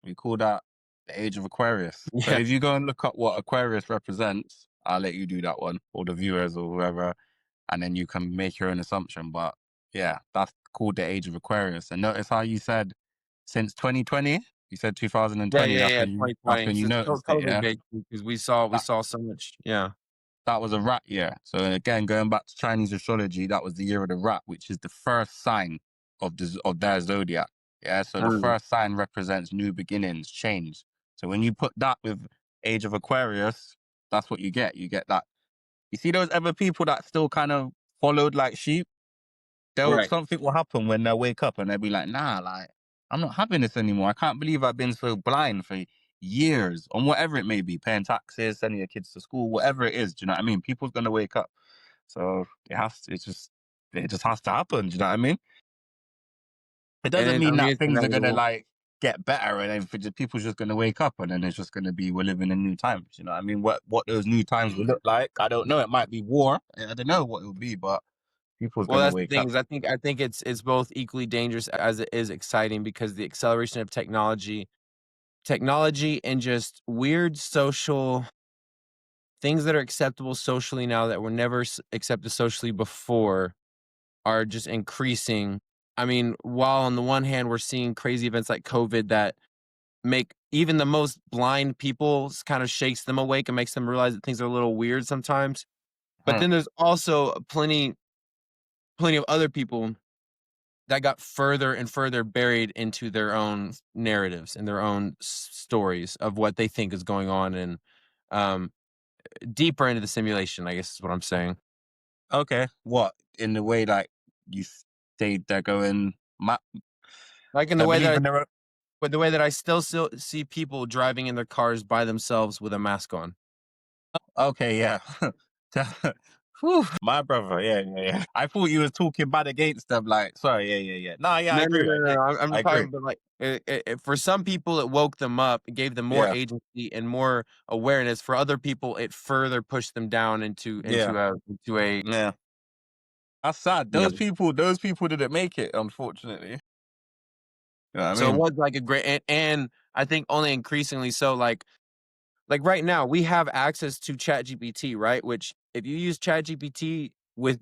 We call that the age of Aquarius. So Yeah. if you go and look up what Aquarius represents, I'll let you do that one, or the viewers or whoever, and then you can make your own assumption. But yeah, that's called the age of Aquarius. And notice how you said since 2020, you said Yeah, 2020. yeah, That's yeah, when you that's 2020. when you Since noticed it. COVID Yeah, basically, because we that saw so much. Yeah. that was a rat year. So again, going back to Chinese astrology, that was the year of the rat, which is the first sign of their zodiac. Yeah, so the Mm. first sign represents new beginnings, change. So when you put that with age of Aquarius, that's what you get. You get that. You see those other people that still kind of followed like sheep? They'll Right. Something will happen when they wake up and they'll be like, nah, like I'm not having this anymore. I can't believe I've been so blind for years on whatever it may be, paying taxes, sending your kids to school, whatever it is. Do you know what I mean? People's gonna wake up. So it just has to happen. Do you know what I mean? It doesn't And I mean mean, that it's things are gonna inevitable. like get better and then people's just gonna wake up and then it's just gonna be we're living in new times. You know what I mean? What those new times will look like, I don't know. It might be war. I don't know what it will be, but people's Well, gonna that's the wake thing up. is I think it's both equally dangerous as it is exciting because the acceleration of technology and just weird social things that are acceptable socially now that were never accepted socially before are just increasing. I mean, while on the one hand we're seeing crazy events like COVID that make even the most blind people kind of shakes them awake and makes them realize that things are a little weird sometimes. But Huh. then there's also plenty of other people that got further and further buried into their own narratives and their own stories of what they think is going on and um, deeper into the simulation, I guess is what I'm saying. Okay. What in the way like you they're going Like in the they way believe that in their with the way that I still see people driving in their cars by themselves with a mask on. okay, yeah. Whew, my brother, yeah, yeah, yeah. I thought you was talking bad against them, like, sorry, yeah, yeah, yeah. Nah, yeah, I No, no, agree, no, I no, agree, no. I'm I just talking agree. about like for some people it woke them up, it gave them more Yeah, agency and more awareness. For other people, it further pushed them down yeah, into a yeah. That's sad. you know. Those people didn't make it, unfortunately. You know what I So it mean? was like a great and I think only increasingly so like right now we have access to ChatGPT, right? Which if you use ChatGPT with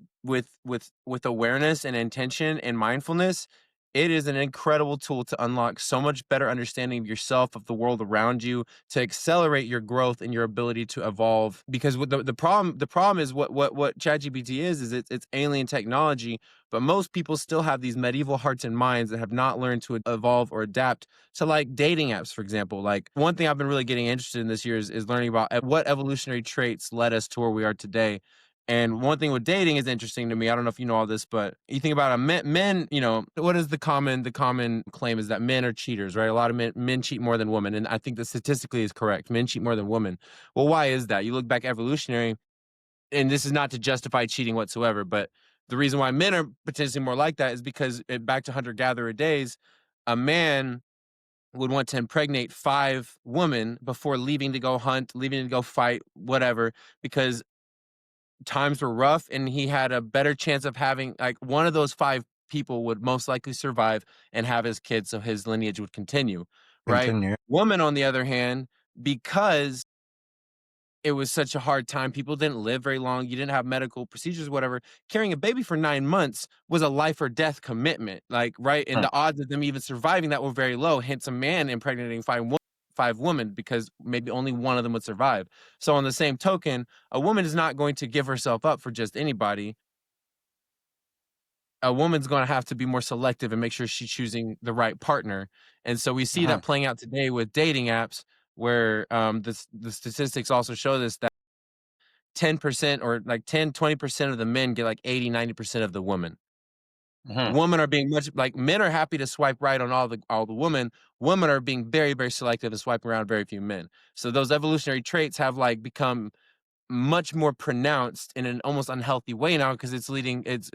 awareness and intention and mindfulness, it is an incredible tool to unlock so much better understanding of yourself, of the world around you, to accelerate your growth and your ability to evolve. Because with the problem is what ChatGPT is it's alien technology, but most people still have these medieval hearts and minds that have not learned to evolve or adapt to like dating apps, for example. Like one thing I've been really getting interested in this year is learning about what evolutionary traits led us to where we are today. And one thing with dating is interesting to me. I don't know if you know all this, but you think about a men, what is the common claim is that men are cheaters, right? A lot of men cheat more than women. And I think that statistically is correct. Men cheat more than women. Well, why is that? You look back evolutionary, and this is not to justify cheating whatsoever, but the reason why men are potentially more like that is because back to hunter gatherer days, a man would want to impregnate 5 women before leaving to go hunt, leaving to go fight, whatever, because times were rough and he had a better chance of having like one of those 5 people would most likely survive and have his kids so his lineage would continue, right? Continue. Woman, on the other hand, because it was such a hard time. People didn't live very long. You didn't have medical procedures, whatever. Carrying a baby for 9 months was a life or death commitment. Like, right. And Huh. the odds of them even surviving that were very low. Hence, a man impregnating 5 women because maybe only one of them would survive. So, on the same token, a woman is not going to give herself up for just anybody. A woman's going to have to be more selective and make sure she's choosing the right partner. And so we see Uh-huh. that playing out today with dating apps, where the statistics also show this that 10% or like 10, 20% of the men get like 80, 90% of the women. Women are being much like men are happy to swipe right on all the women. Women are being very, very selective and swiping around very few men. So those evolutionary traits have like become much more pronounced in an almost unhealthy way now because it's leading it's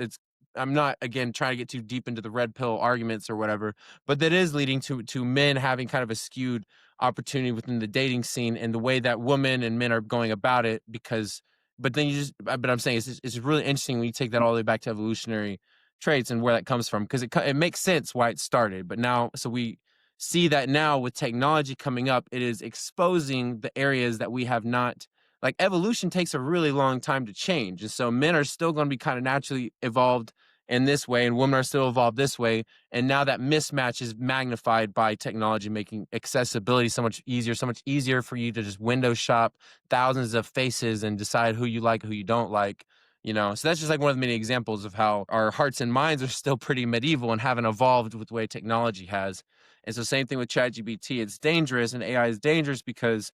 I'm not again trying to get too deep into the red pill arguments or whatever, but that is leading to men having kind of a skewed opportunity within the dating scene and the way that women and men are going about it because but then you just but I'm saying it's really interesting when you take that all the way back to evolutionary traits and where that comes from because it makes sense why it started but now so we see that now with technology coming up it is exposing the areas that we have not like evolution takes a really long time to change. And so men are still going to be kind of naturally evolved in this way, and women are still evolved this way. And now that mismatch is magnified by technology, making accessibility so much easier for you to just window shop thousands of faces and decide who you like, who you don't like. You know, so that's just like one of the many examples of how our hearts and minds are still pretty medieval and haven't evolved with the way technology has. And so, same thing with ChatGPT. It's dangerous, and AI is dangerous because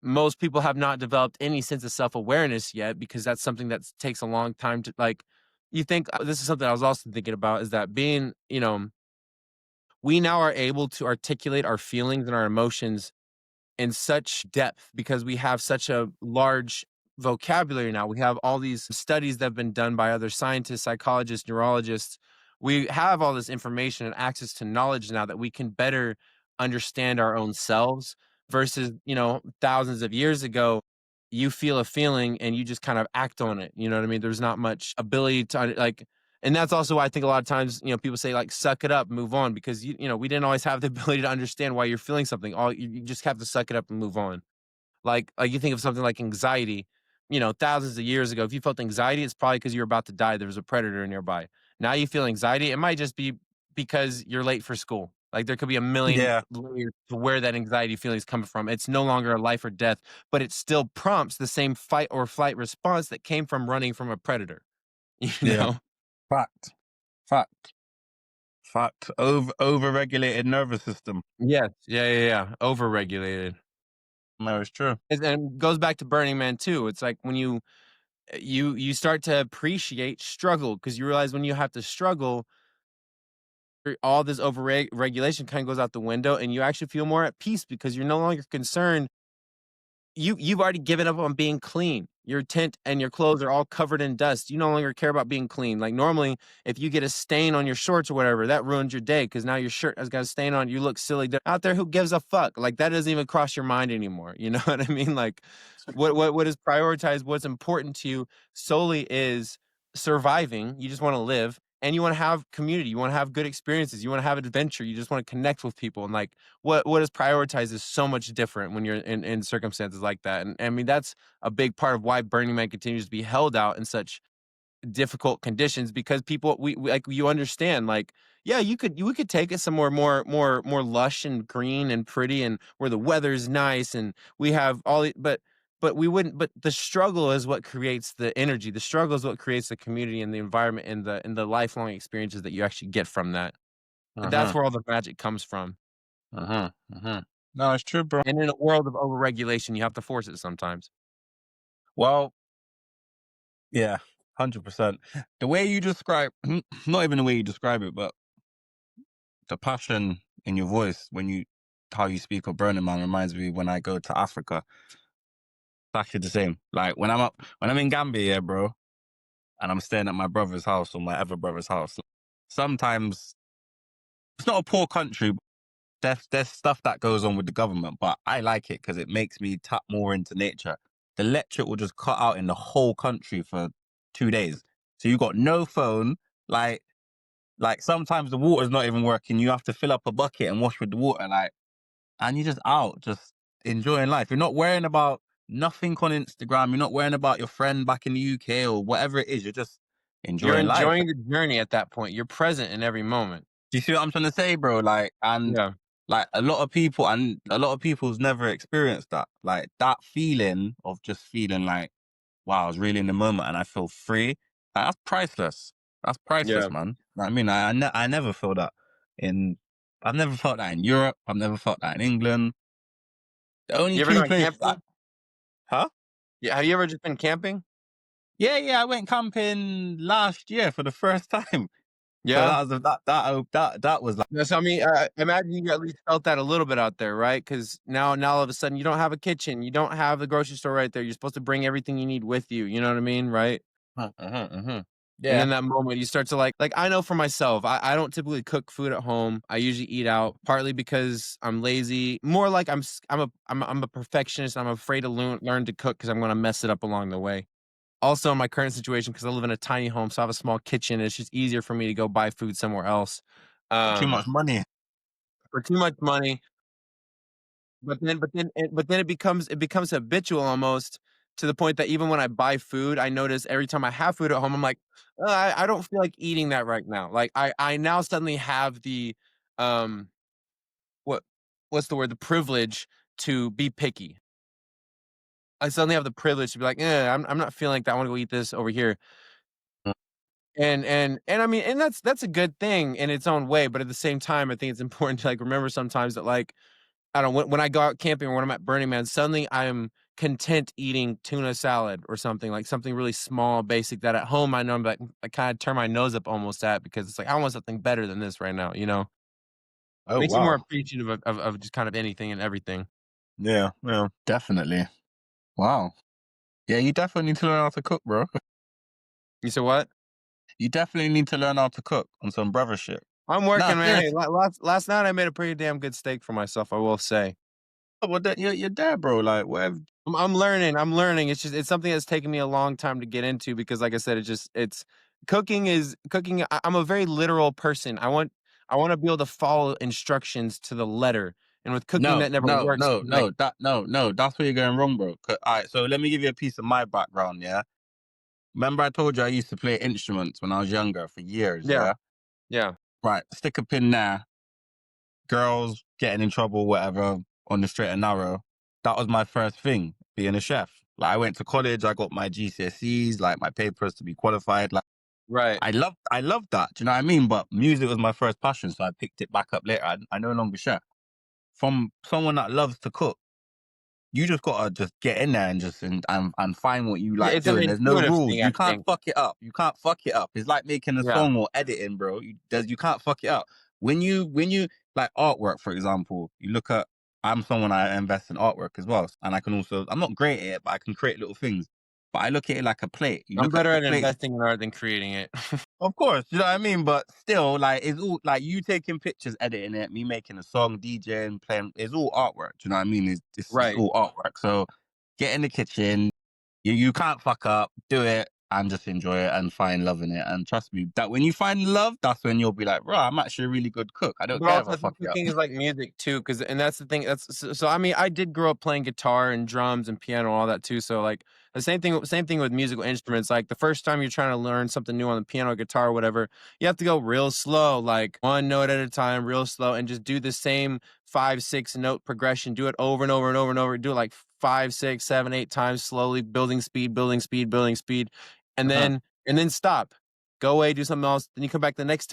most people have not developed any sense of self-awareness yet because that's something that takes a long time to like you think this is something I was also thinking about is that being, you know, we now are able to articulate our feelings and our emotions in such depth because we have such a large vocabulary now. We have all these studies that have been done by other scientists, psychologists, neurologists. We have all this information and access to knowledge now that we can better understand our own selves versus, you know, thousands of years ago, you feel a feeling and you just kind of act on it. You know what I mean? There's not much ability to like and that's also why I think a lot of times, you know, people say like suck it up, move on because you know, we didn't always have the ability to understand why you're feeling something. All you just have to suck it up and move on. Like you think of something like anxiety, you know, thousands of years ago, if you felt anxiety, it's probably because you're about to die. There was a predator nearby. Now you feel anxiety, it might just be because you're late for school. Like there could be a million Yeah, layers to where that anxiety feeling is coming from. It's no longer a life or death, but it still prompts the same fight or flight response that came from running from a predator. You yeah. know? Fact, fact, fact. Overregulated nervous system. Yes. Yeah, yeah, yeah. Overregulated. No, it's true. And goes back to Burning Man too. It's like when you start to appreciate struggle because you realize when you have to struggle, all this over regulation kind of goes out the window, and you actually feel more at peace because you're no longer concerned you've already given up on being clean. Your tent and your clothes are all covered in dust. You no longer care about being clean. Like normally, if you get a stain on your shorts or whatever, that ruins your day because now your shirt has got a stain on it. You look silly. Out there, who gives a fuck? Like that doesn't even cross your mind anymore. You know what I mean? Like what is prioritized, what's important to you solely is surviving. You just want to live and you want to have community. You want to have good experiences. You want to have adventure. You just want to connect with people and like what is prioritized is so much different when you're in circumstances like that. And I mean, that's a big part of why Burning Man continues to be held out in such difficult conditions because people we like you understand like yeah we could take it somewhere more lush and green and pretty and where the weather's nice and we have all but we wouldn't but the struggle is what creates the energy. The struggle is what creates the community and the environment and the lifelong experiences that you actually get from that. That's Uh-huh. where all the magic comes from. Uh-huh. Uh-huh. No, it's true, bro. And in a world of overregulation, you have to force it sometimes. Well, yeah, 100%. The way you describe, not even the way you describe it, but the passion in your voice when you, how you speak of Burning Man reminds me when I go to Africa. It's actually the same. Like when I'm in Gambia, yeah, bro, and I'm staying at my brother's house or my other brother's house. Sometimes it's not a poor country. There's stuff that goes on with the government, but I like it because it makes me tap more into nature. The electric will just cut out in the whole country for 2 days. So you got no phone. Like like sometimes the water's not even working. You have to fill up a bucket and wash with the water. Like, and you're just out, just enjoying life. You're not worrying about nothing on Instagram. You're not worrying about your friend back in the UK or whatever it is. You're just You're enjoying life. enjoying the journey at that point. You're present in every moment. Do you see what I'm trying to say, bro? Like, and Yeah. like a lot of people's never experienced that. Like that feeling of just feeling like, wow, I was really in the moment and I feel free. Like, that's priceless. That's Yeah. priceless, man. You know what I mean, I never feel that in, I've never felt that in Europe. I've never felt that in England. The only You ever two gone places that, camping? huh? Yeah. Have you ever just been camping? Yeah, yeah. I went camping last year for the first time. So Yeah. that was that was like, Yes, I mean, I imagine you at least felt that a little bit out there, right? Because now all of a sudden you don't have a kitchen, you don't have the grocery store right there. You're supposed to bring everything you need with you. You know what I mean, right? And yeah. in that moment, you start to like I know for myself, I don't typically cook food at home. I usually eat out, partly because I'm lazy. More like I'm a perfectionist. I'm afraid to learn to cook because I'm gonna mess it up along the way. Also, in my current situation, because I live in a tiny home, so I have a small kitchen. It's just easier for me to go buy food somewhere else. Too much Um, money. for too much money, but then it becomes habitual almost to the point that even when I buy food, I notice every time I have food at home, I'm like, I don't feel like eating that right now." Like, I now suddenly have the, um, what what's the word? The privilege to be picky. I suddenly have the privilege to be like, I'm not feeling like that. I wanna go eat this over here." And I mean, and that's a good thing in its own way, but at the same time, I think it's important to, like, remember sometimes that, like, I don't when I go out camping or when I'm at Burning Man, suddenly I'm content eating tuna salad or something, like, something really small, basic that at home I know I'm like, I kinda turn my nose up almost at because it's like, I want something better than this right now, you know? Oh Makes you more wow. appreciative of just kind of anything and everything. Yeah, yeah, definitely. Wow. Yeah, you definitely need to learn how to cook, bro. You said what? You definitely need to learn how to cook on some brother shit. I'm Nah, working, man. Hey, serious. last night I made a pretty damn good steak for myself, I will say. Well, you're there, bro. Like, whatever. I'm learning. It's just it's something that's taken me a long time to get into because like I said, it's cooking. I'm a very literal person. I want to be able to follow instructions to the letter. And with cooking No, that never no, works no, 'cause, like no, no. That's where you're going wrong, bro. All right, so let me give you a piece of my background. Yeah, remember I told you I used to play instruments when I was younger for years. yeah, Yeah, yeah, right. Stick a pin there. Girls getting in trouble, whatever, on the straight and narrow. That was my first thing, being a chef. Like, I went to college. I got my GCSEs, like my papers to be qualified. Like, right. I loved that. Do you know what I mean? But music was my first passion, so I picked it back up later. I no longer chef. From someone that loves to cook, you just gotta just get in there and just and find what you Yeah, like it's an doing. There's no intuitive rules. thing, I You can't think. fuck it up. You can't fuck it up. It's like making a Yeah. song or editing, bro. You can't fuck it up. When you like artwork, for example, you look at. I'm someone I invest in artwork as well, and I can also. I'm not great at it, but I can create little things. But I look at it like a plate. You I'm look at better the at plate. investing in art than creating it. Of course, you know what I mean? But still, like, it's all like you taking pictures, editing it, me making a song, DJing, playing, it's all artwork. Do you know what I mean? It's Right. all artwork. So get in the kitchen, you can't fuck up, do it and just enjoy it and find love in it. And trust me, that when you find love, that's when you'll be like, bro, I'm actually a really good cook. I don't But care if also, I I fuck think it up. cooking is like music too, because and that's the thing. I mean, I did grow up playing guitar and drums and piano, and all that too. So like the same thing with musical instruments. Like the first time you're trying to learn something new on the piano, or guitar, or whatever, you have to go real slow, like one note at a time, real slow, and just do the same 5, 6 note progression. Do it over and over and over and over. Do it like 5, 6, 7, 8 times, slowly building speed, building speed, building speed, and Uh-huh. then stop. Go away, do something else. Then you come back next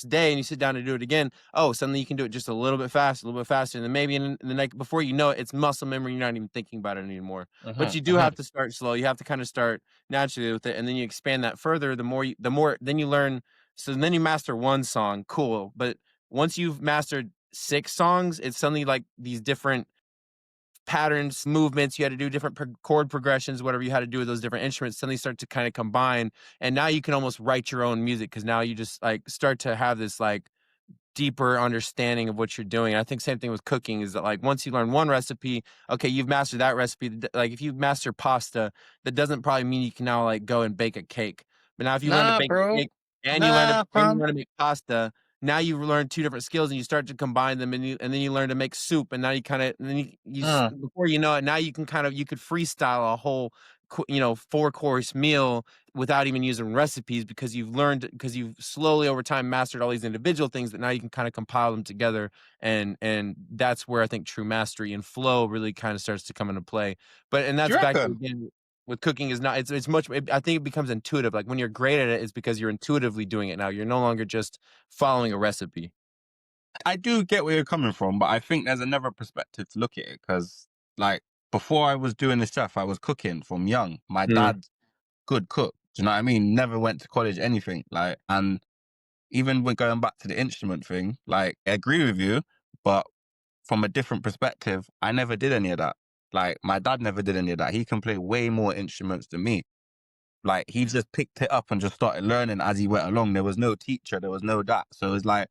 day, and you sit down to do it again. Oh, suddenly you can do it just a little bit faster, a little bit faster, and then maybe in the next before you know it, it's muscle memory. You're not even thinking about it anymore. But Uh-huh. you do Uh-huh. have to start slow. You have to kind of start naturally with it, and then you expand that further. The more then you learn. So then you master one song, cool. But once you've mastered 6 songs, it's suddenly like these different patterns, movements. You had to do different chord progressions, whatever you had to do with those different instruments. Suddenly start to kind of combine, and now you can almost write your own music because now you just like start to have this like deeper understanding of what you're doing. And I think same thing with cooking is that like once you learn one recipe, okay, you've mastered that recipe. Like if you master pasta, that doesn't probably mean you can now like go and bake a cake. But now if you learn to Nah, bake a bro. cake and you learn to Nah, and you fam. learn to make pasta, now you've learned 2 different skills and you start to combine them and then you learn to make soup and now you kind of and then Uh, before you know it, now you can kind of you could freestyle a whole 4 course meal without even using recipes because you've slowly over time mastered all these individual things that now you can kind of compile them together and that's where I think true mastery and flow really kind of starts to come into play. And do that's you back to reckon? again with cooking is not it's much I think it becomes intuitive. Like when you're great at it, it's because you're intuitively doing it now. You're no longer just following a recipe. I do get where you're coming from, but I think there's another perspective to look at it because, like, before I was doing this stuff, I was cooking from young. My Mm. dad, good cook. Do you know what I mean? Never went to college, anything. Like, and even when going back to the instrument thing, like I agree with you, but from a different perspective, I never did any of that. Like my dad never did any of that. He can play way more instruments than me. Like he just picked it up and just started learning as he went along. There was no teacher, there was no that. So it's like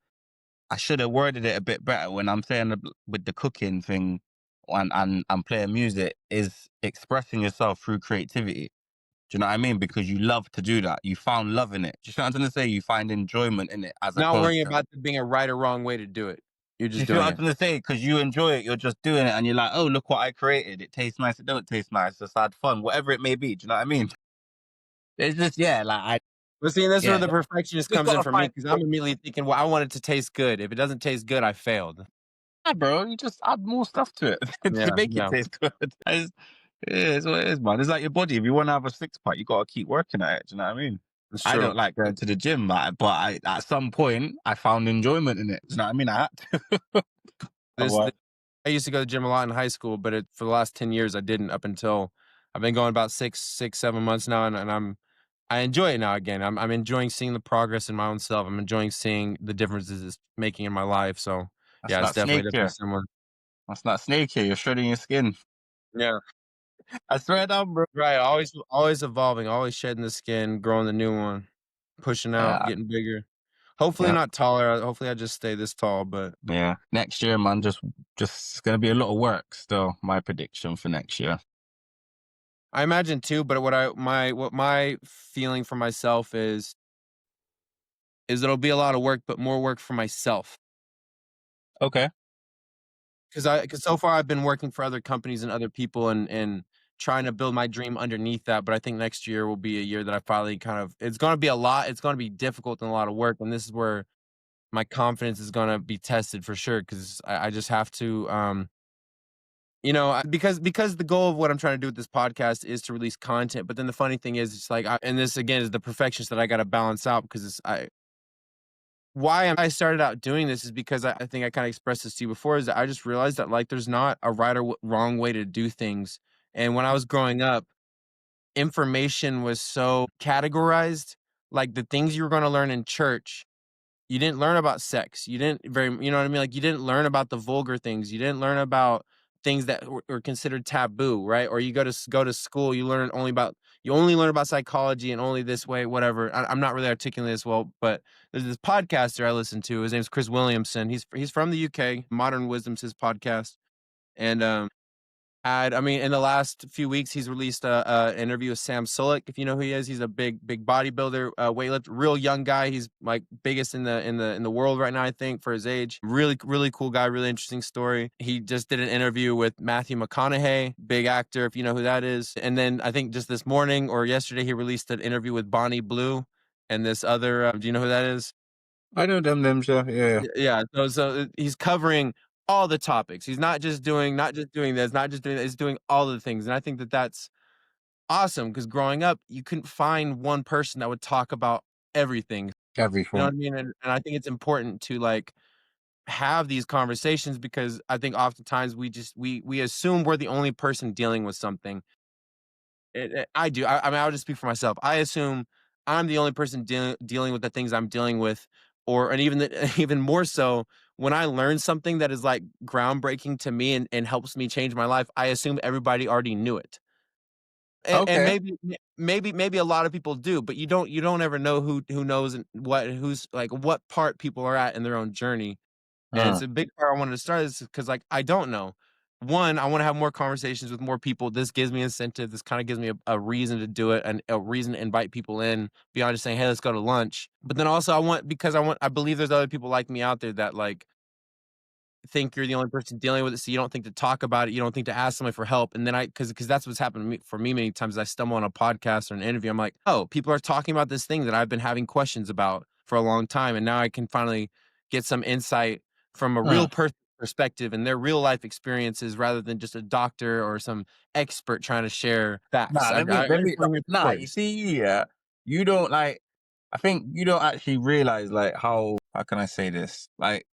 I should have worded it a bit better when I'm saying with the cooking thing and playing music is expressing yourself through creativity. Do you know what I mean? Because you love to do that. You found love in it. Do you see what I'm trying to say? You find enjoyment in it as Not opposed worrying to. about there being a right or wrong way to do it. You're Do you just see what doing I'm it. trying to say? Because you enjoy it, you're just doing it, and you're like, oh, look what I created. It tastes nice. It don't taste nice. Just had fun, whatever it may be. Do you know what I mean? It's just yeah, like I But see, and that's where yeah, the perfectionist just comes in gotta for me find. because I'm immediately thinking, well, I want it to taste good. If it doesn't taste good, I failed. Yeah, bro, you just add more stuff to it to Yeah, make it yeah, taste good. Yeah, it's what it is, man. It's like your body. If you want to have a six pack, you gotta keep working at it. Do you know what I mean? it's I true. don't like going to the gym, but at some point I found enjoyment in it. Do you know what I mean? I had to. This, Otherwise, I used to go to the gym a lot in high school, but for the last 10 years, I didn't up until I've been going about 7 months now, and I enjoy it now again. I'm enjoying seeing the progress in my own self. I'm enjoying seeing the differences it's making in my life. So that's yeah, it's not snake definitely here. similar. That's not snake here. You're shredding your skin. Yeah. I swear down, bro. Right. Always evolving, always shedding the skin, growing the new one, pushing out, Yeah, getting bigger. Hopefully yeah, not taller. Hopefully I just stay this tall, but yeah. Next year, man, just it's gonna be a lot of work. Still, my prediction for next year. I imagine too, but what my feeling for myself is it'll be a lot of work, but more work for myself. Okay. Because so far I've been working for other companies and other people and trying to build my dream underneath that. But I think next year will be a year that I finally it's gonna be a lot, it's gonna be difficult and a lot of work. And this is where my confidence is gonna be tested for sure. Cause I just have to because the goal of what I'm trying to do with this podcast is to release content. But then the funny thing is it's like and this again is the perfections that I gotta balance out because I started out doing this is because I think I kind of expressed this to you before is that I just realized that like there's not a right or wrong way to do things. And when I was growing up, information was so categorized. Like the things you were going to learn in church you didn't learn about sex. You didn't very you know what I mean? Like, you didn't learn about the vulgar things. You didn't learn about things that were considered taboo, right? Or you go to school, you only learn about psychology and only this way, whatever. I'm not really articulating this well, but there's this podcaster I listen to. His name's Chris Williamson. He's from the UK. Modern Wisdom's his podcast. And I mean, in the last few weeks, he's released a interview with Sam Sulek. If you know who he is, he's a big bodybuilder, weightlifter, real young guy. He's like biggest in the world right now, I think, for his age. Really cool guy. Really interesting story. He just did an interview with Matthew McConaughey, big actor, if you know who that is. And then I think just this morning or yesterday, he released an interview with Bonnie Blue and this other. Do you know who that is? I know them, sure. Yeah. Yeah, so he's covering all the topics. He's not just doing this, not just doing that, he's doing all the things, and I think that that's awesome. Because growing up, you couldn't find one person that would talk about everything, you know Everything. what I mean? And I think it's important to, like, have these conversations because I think oftentimes we assume we're the only person dealing with something. I do. I mean, I'll just speak for myself. I assume I'm the only person dealing with the things I'm dealing with, and even more so when I learn something that is like groundbreaking to me and helps me change my life. I assume everybody already knew it, and Okay. maybe a lot of people do, but you don't ever know who knows and who's like what part people are at in their own journey. And it's Uh, a big part I wanted to start is because, like, I don't know. One, I want to have more conversations with more people. This gives me incentive. This kind of gives me a reason to do it and a reason to invite people in beyond just saying, hey, let's go to lunch. But then also I believe there's other people like me out there that like think you're the only person dealing with it, so you don't think to talk about it, you don't think to ask somebody for help, and then because that's what's happened to me for me many times. I stumble on a podcast or an interview, I'm like, oh, people are talking about this thing that I've been having questions about for a long time, and now I can finally get some insight from a uh. real person perspective and their real life experiences rather than just a doctor or some expert trying to share facts. Nah, let me. Bring your Nah, you stories. see, yeah, you don't like. I think you don't actually realize like how can I say this? Like,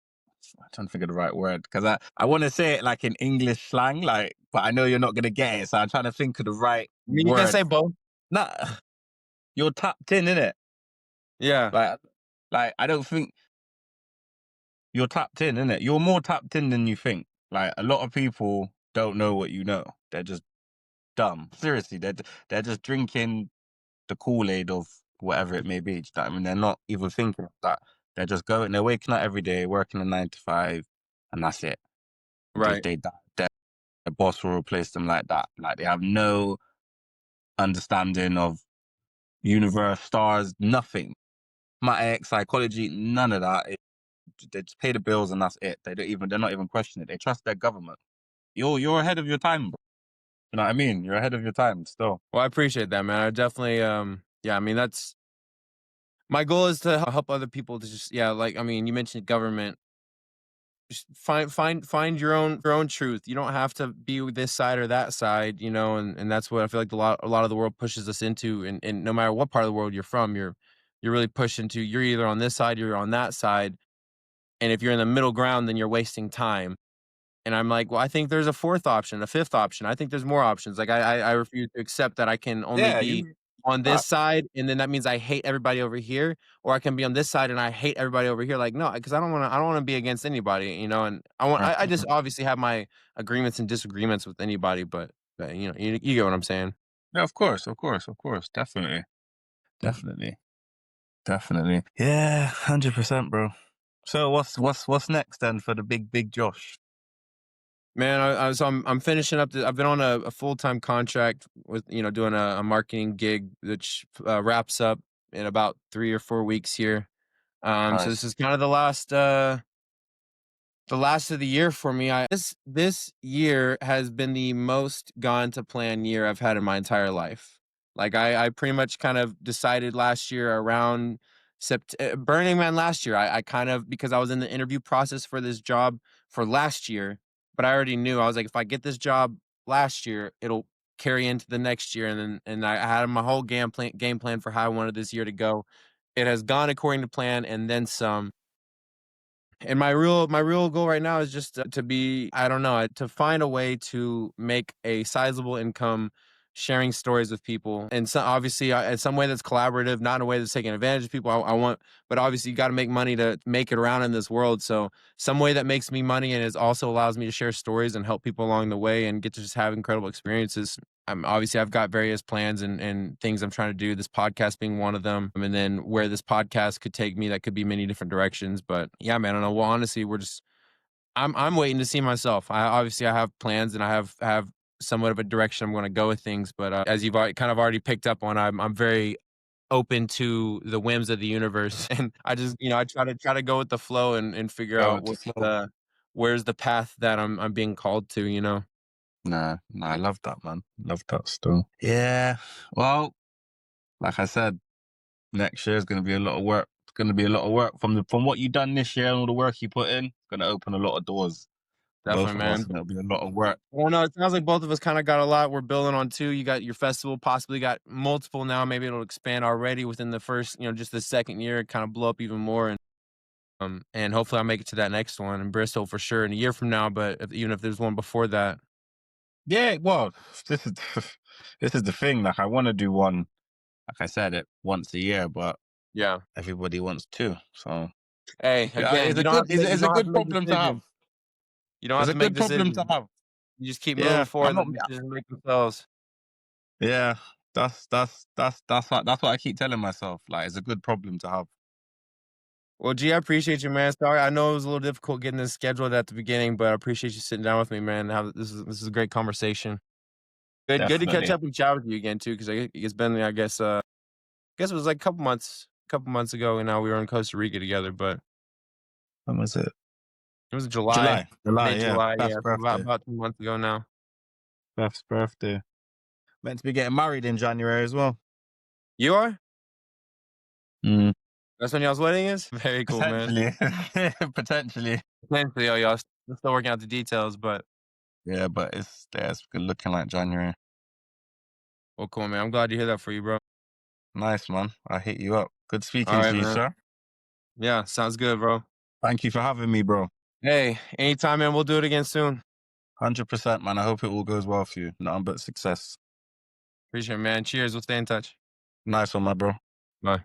I'm trying to think of the right word because I want to say it like in English slang, like, but I know you're not gonna get it, so I'm trying to think of the right I mean, you can word. say both. Nah, you're tapped in it. Yeah. Like Like, I don't think you're tapped in, innit? You're more tapped in than you think. Like, a lot of people don't know what you know. They're just dumb. Seriously, they're just drinking the Kool-Aid of whatever it may be. Do you know what I mean? They're not even thinking of that. They're just going, they're waking up every day, working a 9 to 5, and that's it. Right. They die. Their boss will replace them like that. Like, they have no understanding of universe, stars, nothing. Mathematics, psychology, none of that. They just pay the bills and that's it. They're not even questioning it. They trust their government. You're ahead of your time, bro. You know what I mean? You're ahead of your time still. Well, I appreciate that, man. I definitely, yeah, I mean, that's my goal is to help other people to just, yeah, like, I mean, you mentioned government. Just find your own truth. You don't have to be with this side or that side, you know, and that's what I feel like a lot of the world pushes us into. And no matter what part of the world you're from, you're really pushed into. You're either on this side, you're on that side, and if you're in the middle ground, then you're wasting time. And I'm like, well, I think there's a fourth option, a fifth option. I think there's more options. Like I refuse to accept that I can only Yeah, be you on this side, and then that means I hate everybody over here, or I can be on this side and I hate everybody over here. Like, no, because I don't want to be against anybody, you know. And I just obviously have my agreements and disagreements with anybody, but you know, you get what I'm saying. yeah, of course, of course, of course. Definitely. Definitely. Definitely. Yeah, 100%, bro. So what's next then for the big Josh? Man, so I'm finishing up. I've been on a full time contract with doing a marketing gig, which wraps up in about 3 or 4 weeks here. So this Nice. is kind of the last of the year for me. This year has been the most gone to plan year I've had in my entire life. Like I pretty much kind of decided last year around Burning Man last year. I kind of, because I was in the interview process for this job for last year, but I already knew, I was like, if I get this job last year, it'll carry into the next year, and I had my whole game plan for how I wanted this year to go. It has gone according to plan and then some. And my real goal right now is just to be, I don't know, to find a way to make a sizable income sharing stories with people, and so obviously in some way that's collaborative, not in a way that's taking advantage of people. I want, but obviously you got to make money to make it around in this world. So some way that makes me money and is also allows me to share stories and help people along the way and get to just have incredible experiences. Obviously I've got various plans and things I'm trying to do, this podcast being one of them. And then where this podcast could take me, that could be many different directions. But yeah, man, I don't know. Well, honestly, I'm waiting to see myself. I have plans and I have somewhat of a direction I'm going to go with things. But as you've kind of already picked up on, I'm very open to the whims of the universe, and I just I try to go with the flow and figure Go out with the flow. where's the path that I'm being called to. You know. Nah, I love that, man. Love that still. Yeah. Well, like I said, next year is gonna be a lot of work. It's gonna be a lot of work from what you done this year and all the work you put in. It's gonna open a lot of doors for both Definitely, of us, man. and it'll be a lot of work. Well, no, it sounds like both of us kind of got a lot. We're building on two. You got your festival, possibly got multiple now. Maybe it'll expand already within the first, just the second year, kind of blow up even more. And hopefully I'll make it to that next one in Bristol for sure in a year from now. But even if there's one before that, Yeah, well, this is this is the thing. Like, I want to do one, like I said, it once a year, but yeah. everybody wants two. So Hey, yeah, again, you don't have to make you it's a don't have good to make problem to have. decisions. You don't It's have a to make good problem to decisions. have. You just keep moving Yeah, I'm forward. The not. decisions make themselves. Yeah, that's what I keep telling myself. Like, it's a good problem to have. Well, G, I appreciate you, man. Sorry, I know it was a little difficult getting this scheduled at the beginning, but I appreciate you sitting down with me, man. This is a great conversation. Good to catch Definitely. up and chat with you again too, because it's been, I guess it was like a couple months ago, and now we were in Costa Rica together. But When was it? it was July, July. mid Yeah, July, Beth's yeah, so about birthday. about 2 months ago now. Beth's birthday. Meant to be getting married in January as well. You are? Mm. That's when y'all's wedding is? Very cool, man. Potentially, potentially. Potentially, y'all still working out the details, but Yeah, but it's looking like January. well, cool, man. I'm glad to hear that for you, bro. Nice, man. I hit you up. Good All speaking right, to you, man. sir. Yeah, sounds good, bro. Thank you for having me, bro. Hey, anytime, man. We'll do it again soon. 100%, man. I hope it all goes well for you. Nothing but success. Appreciate it, man. Cheers. We'll stay in touch. Nice one, my bro. Bye.